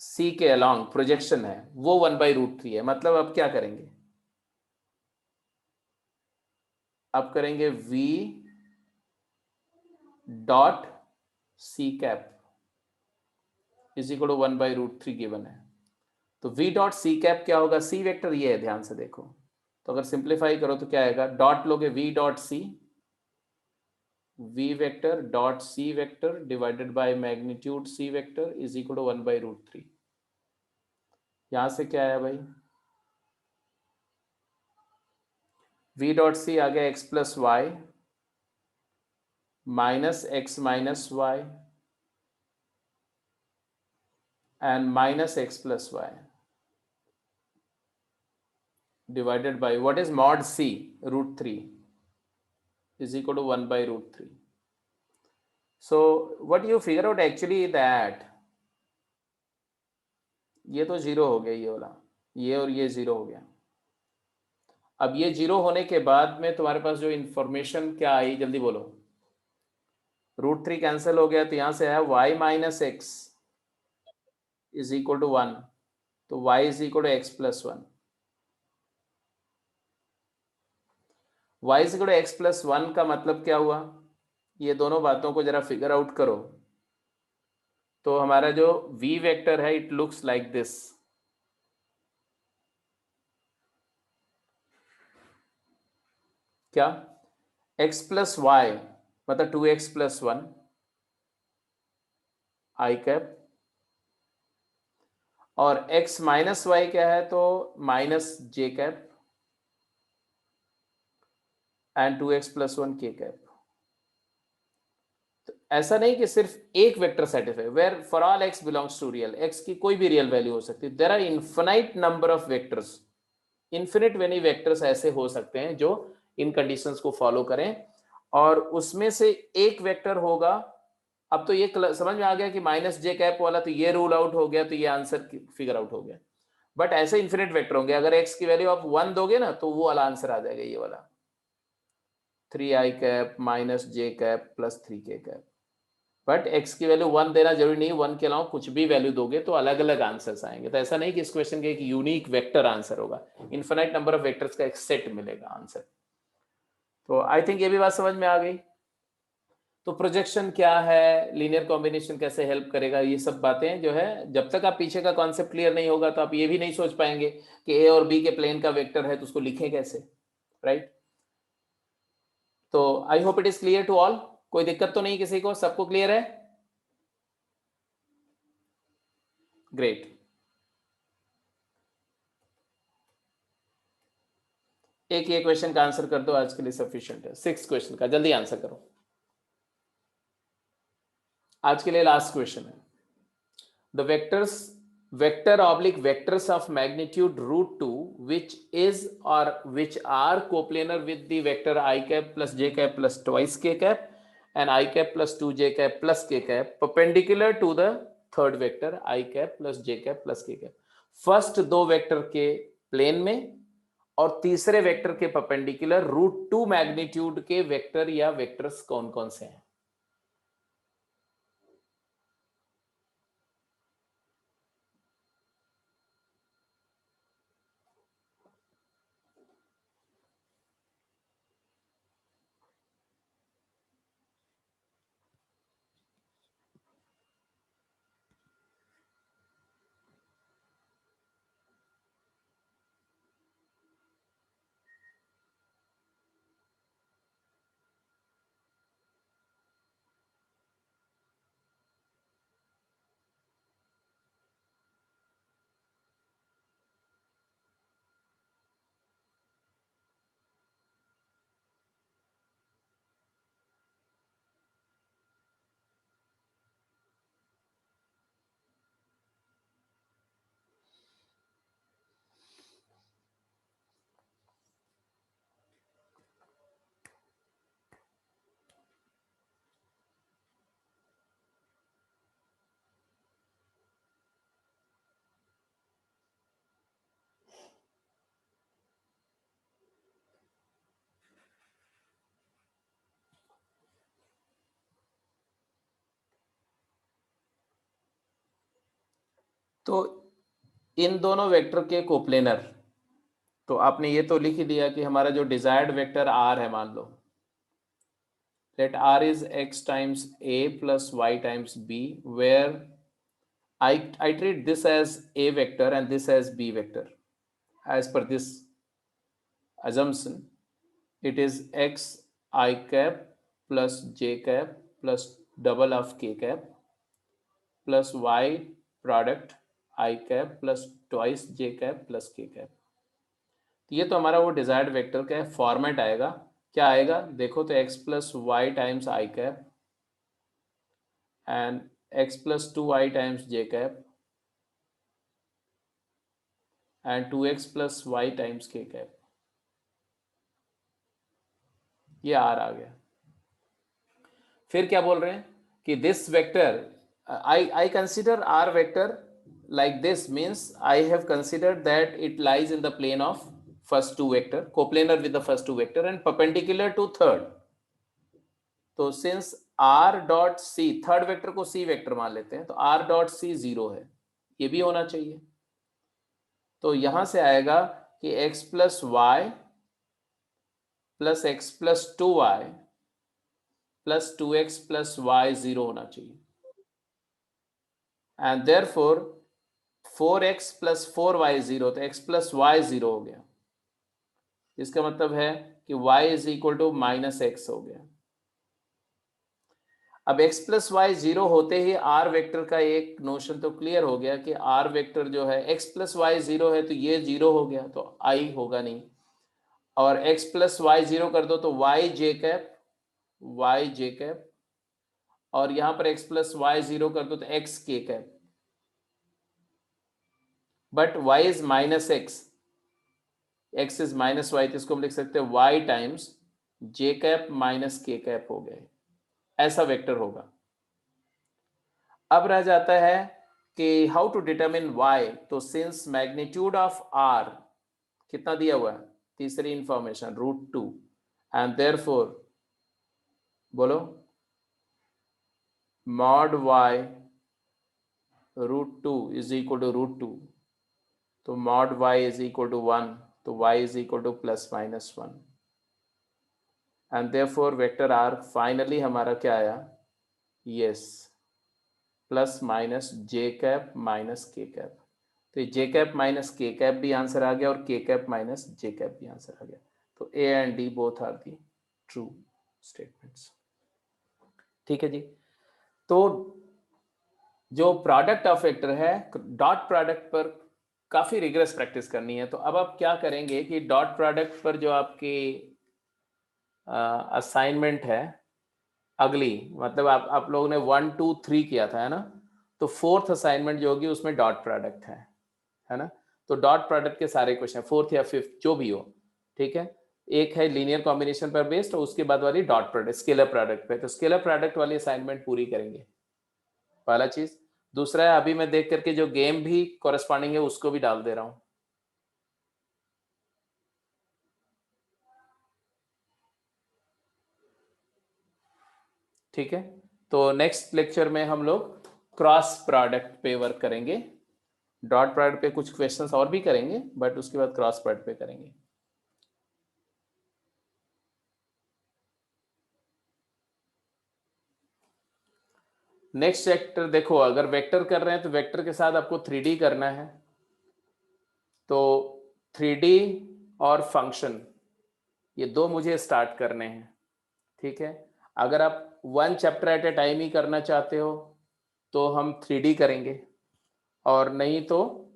c के अलोंग प्रोजेक्शन है, वो 1/√3 है। मतलब अब क्या करेंगे, अब करेंगे v dot C cap is equal to 1/√3 given है। तो v डॉट सी कैप क्या होगा, c वेक्टर ये है, ध्यान से देखो। तो अगर सिंप्लीफाई करो तो क्या आएगा, डॉट लोगे v dot C, v vector dot c vector divided by magnitude c vector is equal to 1/√3। यहां से क्या आया भाई, v डॉट सी आ गया x plus Y minus X minus Y and minus X plus Y divided by what is mod c √3 is equal to 1/√3। so what you figure out actually that ये तो 0 हो गया, ये वाला, ये और ये 0 हो गया। अब ये 0 होने के बाद में तुम्हारे पास जो इंफॉर्मेशन क्या आई, जल्दी बोलो। √3 कैंसिल हो गया तो यहां से आया y minus X is equal to 1, तो y is equal to X plus 1। y is equal to X plus 1 का मतलब क्या हुआ, ये दोनों बातों को जरा फिगर आउट करो। तो हमारा जो v वेक्टर है इट लुक्स लाइक दिस, क्या x प्लस वाई मतलब 2x प्लस 1 आई कैप, और x माइनस वाई क्या है तो minus J cap and 2x plus 1 K cap. तो ऐसा नहीं कि सिर्फ एक vector satisfy, where for all x belongs to real, x की कोई भी रियल वैल्यू हो सकती है। There are infinite number of vectors, infinite many vectors ऐसे हो सकते हैं जो इन कंडीशंस को फॉलो करें, और उसमें से एक वेक्टर होगा। अब तो ये समझ में आ गया कि माइनस जे कैप वाला, तो ये रूल आउट हो गया, तो ये आंसर फिगर आउट हो गया। बट ऐसे इन्फिनिट वेक्टर होंगे, अगर x की वैल्यू आप 1 दोगे ना तो वो वाला आंसर आ जाएगा, ये वाला 3i cap minus J cap plus 3k cap. But x की वैल्यू 1 देना जरूरी नहीं, 1 के अलावा कुछ भी वैल्यू दोगे तो अलग अलग आंसर्स आएंगे। तो ऐसा नहीं कि इस क्वेश्चन का एक यूनिक वेक्टर आंसर होगा, इन्फिनाइट नंबर ऑफ वेक्टर्स का एक सेट मिलेगा आंसर। तो आई थिंक ये भी बात समझ में आ गई। तो प्रोजेक्शन क्या है, लीनियर कॉम्बिनेशन कैसे हेल्प करेगा, ये सब बातें जो है, जब तक आप पीछे का कॉन्सेप्ट क्लियर नहीं होगा तो आप ये भी नहीं सोच पाएंगे कि ए और बी के प्लेन का वेक्टर है तो उसको लिखें कैसे, राइट। तो I hope it is clear to all, कोई दिक्कत तो नहीं किसी को, सबको क्लियर है, ग्रेट। एक ये क्वेश्चन का आंसर कर दो, आज के लिए सफिशिएंट है। 6 क्वेश्चन का जल्दी आंसर करो, आज के लिए लास्ट क्वेश्चन है। the vectors vector oblique vectors of magnitude √2 which is or which are coplanar with the vector I cap plus j cap plus twice k cap and I cap plus 2j cap plus k cap perpendicular to the third vector I cap plus j cap plus k cap। First दो vector के plane में और तीसरे vector के perpendicular √2 magnitude के vector या vectors कौन कौन से हैं। तो इन दोनों वेक्टर के कोप्लेनर, तो आपने ये तो लिख ही दिया कि हमारा जो डिजायर्ड वेक्टर r है, मान लो let r is x times a plus y times b, where I treat this as a vector and this as b vector. As per this assumption, it is x I cap plus j cap plus double of k cap plus y product I cap plus twice j cap plus k cap. तो ये तो हमारा वो desired vector का format आएगा। क्या आएगा देखो, तो x plus y times i cap and x plus 2i times j cap and 2x plus y times k cap. ये r आ गया। फिर क्या बोल रहे हैं कि this vector I consider r vector like this, means I have considered that it lies in the plane of first two vector, coplanar with the first two vector and perpendicular to third. तो since r dot c, third vector को c vector मान लेते हैं, तो r dot c 0 है, ये भी होना चाहिए। तो यहां से आएगा कि x plus y plus x plus 2y plus 2x plus y 0 होना चाहिए। And therefore 4x plus 4y 0, तो x प्लस वाई 0 हो गया। इसका मतलब है कि y is equal to minus x हो गया। अब x प्लस वाई 0 होते ही r वेक्टर का एक नोशन तो क्लियर हो गया कि r वेक्टर जो है x प्लस वाई 0 है, तो ये 0 हो गया, तो i होगा नहीं। और x प्लस वाई 0 कर दो तो y j कैप, और यहां पर x प्लस वाई 0 कर दो तो x k cap. But y is minus x is minus y, तो इसको हम लिख सकते हैं y times j cap minus k cap हो गए, ऐसा वेक्टर होगा। अब रह जाता है कि हाउ टू डिटरमिन y। तो सिंस मैग्नीट्यूड ऑफ r कितना दिया हुआ है, तीसरी इंफॉर्मेशन √2, एंड देयरफॉर बोलो mod y √2 is equal to √2, तो mod y is equal to 1, तो y is equal to plus minus 1, and therefore vector r finally हमारा क्या आया, yes, plus minus j cap minus k cap. तो j cap minus k cap भी answer आ गया और k cap minus j cap भी आंसर आ गया। तो a and d both are the true statements. ठीक है जी। तो जो प्रोडक्ट ऑफ वेक्टर है, डॉट प्रोडक्ट पर काफी रिगरस प्रैक्टिस करनी है। तो अब आप क्या करेंगे कि डॉट प्रोडक्ट पर जो आपकी असाइनमेंट है अगली, मतलब आप लोगों ने 1 2 3 किया था, है ना, तो फोर्थ असाइनमेंट जो होगी उसमें डॉट प्रोडक्ट है ना। तो डॉट प्रोडक्ट के सारे क्वेश्चन, फोर्थ या फिफ्थ जो भी हो, ठीक है। एक है लीनियर कॉम्बिनेशन पर बेस्ड और उसके बाद वाली डॉट प्रोडक्ट स्केलर प्रोडक्ट पे। तो स्केलर प्रोडक्ट वाली असाइनमेंट पूरी करेंगे, पहला चीज। दूसरा है, अभी मैं देख करके जो गेम भी कॉरेस्पॉन्डिंग है उसको भी डाल दे रहा हूं। ठीक है, तो नेक्स्ट लेक्चर में हम लोग क्रॉस प्रोडक्ट पे वर्क करेंगे। डॉट प्रोडक्ट पे कुछ क्वेश्चंस और भी करेंगे, बट उसके बाद क्रॉस प्रोडक्ट पे करेंगे। नेक्स्ट वेक्टर देखो, अगर वेक्टर कर रहे हैं तो वेक्टर के साथ आपको 3D करना है। तो 3D और फंक्शन, ये दो मुझे स्टार्ट करने हैं। ठीक है, अगर आप 1 चैप्टर एट ए टाइम ही करना चाहते हो तो हम 3D करेंगे, और नहीं तो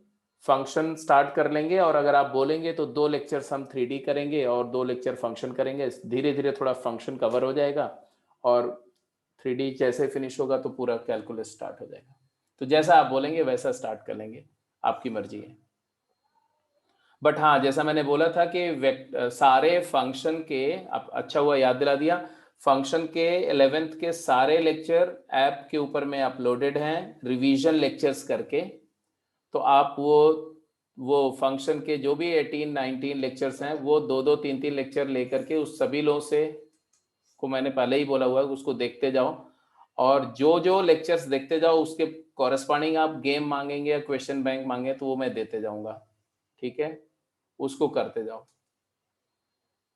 फंक्शन स्टार्ट कर लेंगे। और अगर आप बोलेंगे तो 2 लेक्चर्स हम 3D करेंगे और 2 लेक्चर फंक्शन करेंगे। धीरे धीरे थोड़ा फंक्शन कवर हो जाएगा और 3D जैसे फिनिश होगा तो पूरा कैलकुलस स्टार्ट हो जाएगा। तो जैसा आप बोलेंगे वैसा स्टार्ट कर लेंगे, आपकी मर्जी है। बट हाँ, जैसा मैंने बोला था कि सारे फंक्शन के, अच्छा हुआ याद दिला दिया, फंक्शन के 11th के सारे लेक्चर ऐप के ऊपर में अपलोडेड हैं रिवीजन लेक्चर्स करके। तो आप वो फंक्शन के जो भी 18 19 लेक्चर्स हैं वो 2 3 लेक्चर लेकर के उस सभी लोगों से को मैंने पहले ही बोला हुआ है उसको देखते जाओ। और जो जो लेक्चर्स देखते जाओ उसके कॉरेस्पॉन्डिंग आप गेम मांगेंगे या क्वेश्चन बैंक मांगे तो वो मैं देते जाऊंगा, ठीक है, उसको करते जाओ।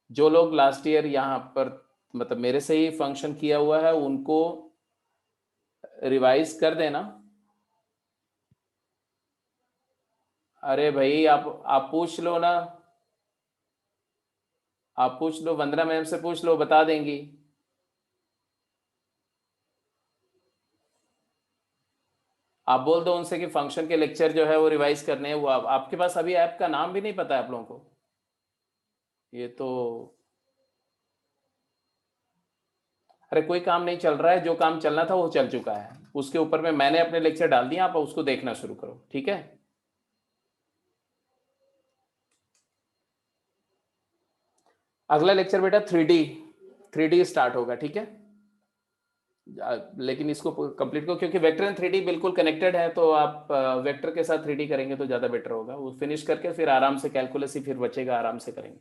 जो लोग लास्ट ईयर यहाँ पर मतलब मेरे से ही फंक्शन किया हुआ है उनको रिवाइज कर देना। अरे भाई आप पूछ लो ना, आप पूछ लो, वंदना मैम से पूछ लो, बता देंगी। आप बोल दो उनसे कि फंक्शन के लेक्चर जो है वो रिवाइज करने हैं। वो आपके पास अभी ऐप का नाम भी नहीं पता है आप लोगों को, ये तो। अरे कोई काम नहीं चल रहा है, जो काम चलना था वो चल चुका है, उसके ऊपर में मैंने अपने लेक्चर डाल दिए, आप उसको देखना शुरू करो, ठीक है। अगला लेक्चर बेटा 3D स्टार्ट होगा, ठीक है। लेकिन इसको कंप्लीट करो क्योंकि वेक्टर एंड 3D बिल्कुल कनेक्टेड है, तो आप वेक्टर के साथ 3D करेंगे तो ज़्यादा बेटर होगा। वो फिनिश करके फिर आराम से कैलकुलस ही फिर बचेगा, आराम से करेंगे।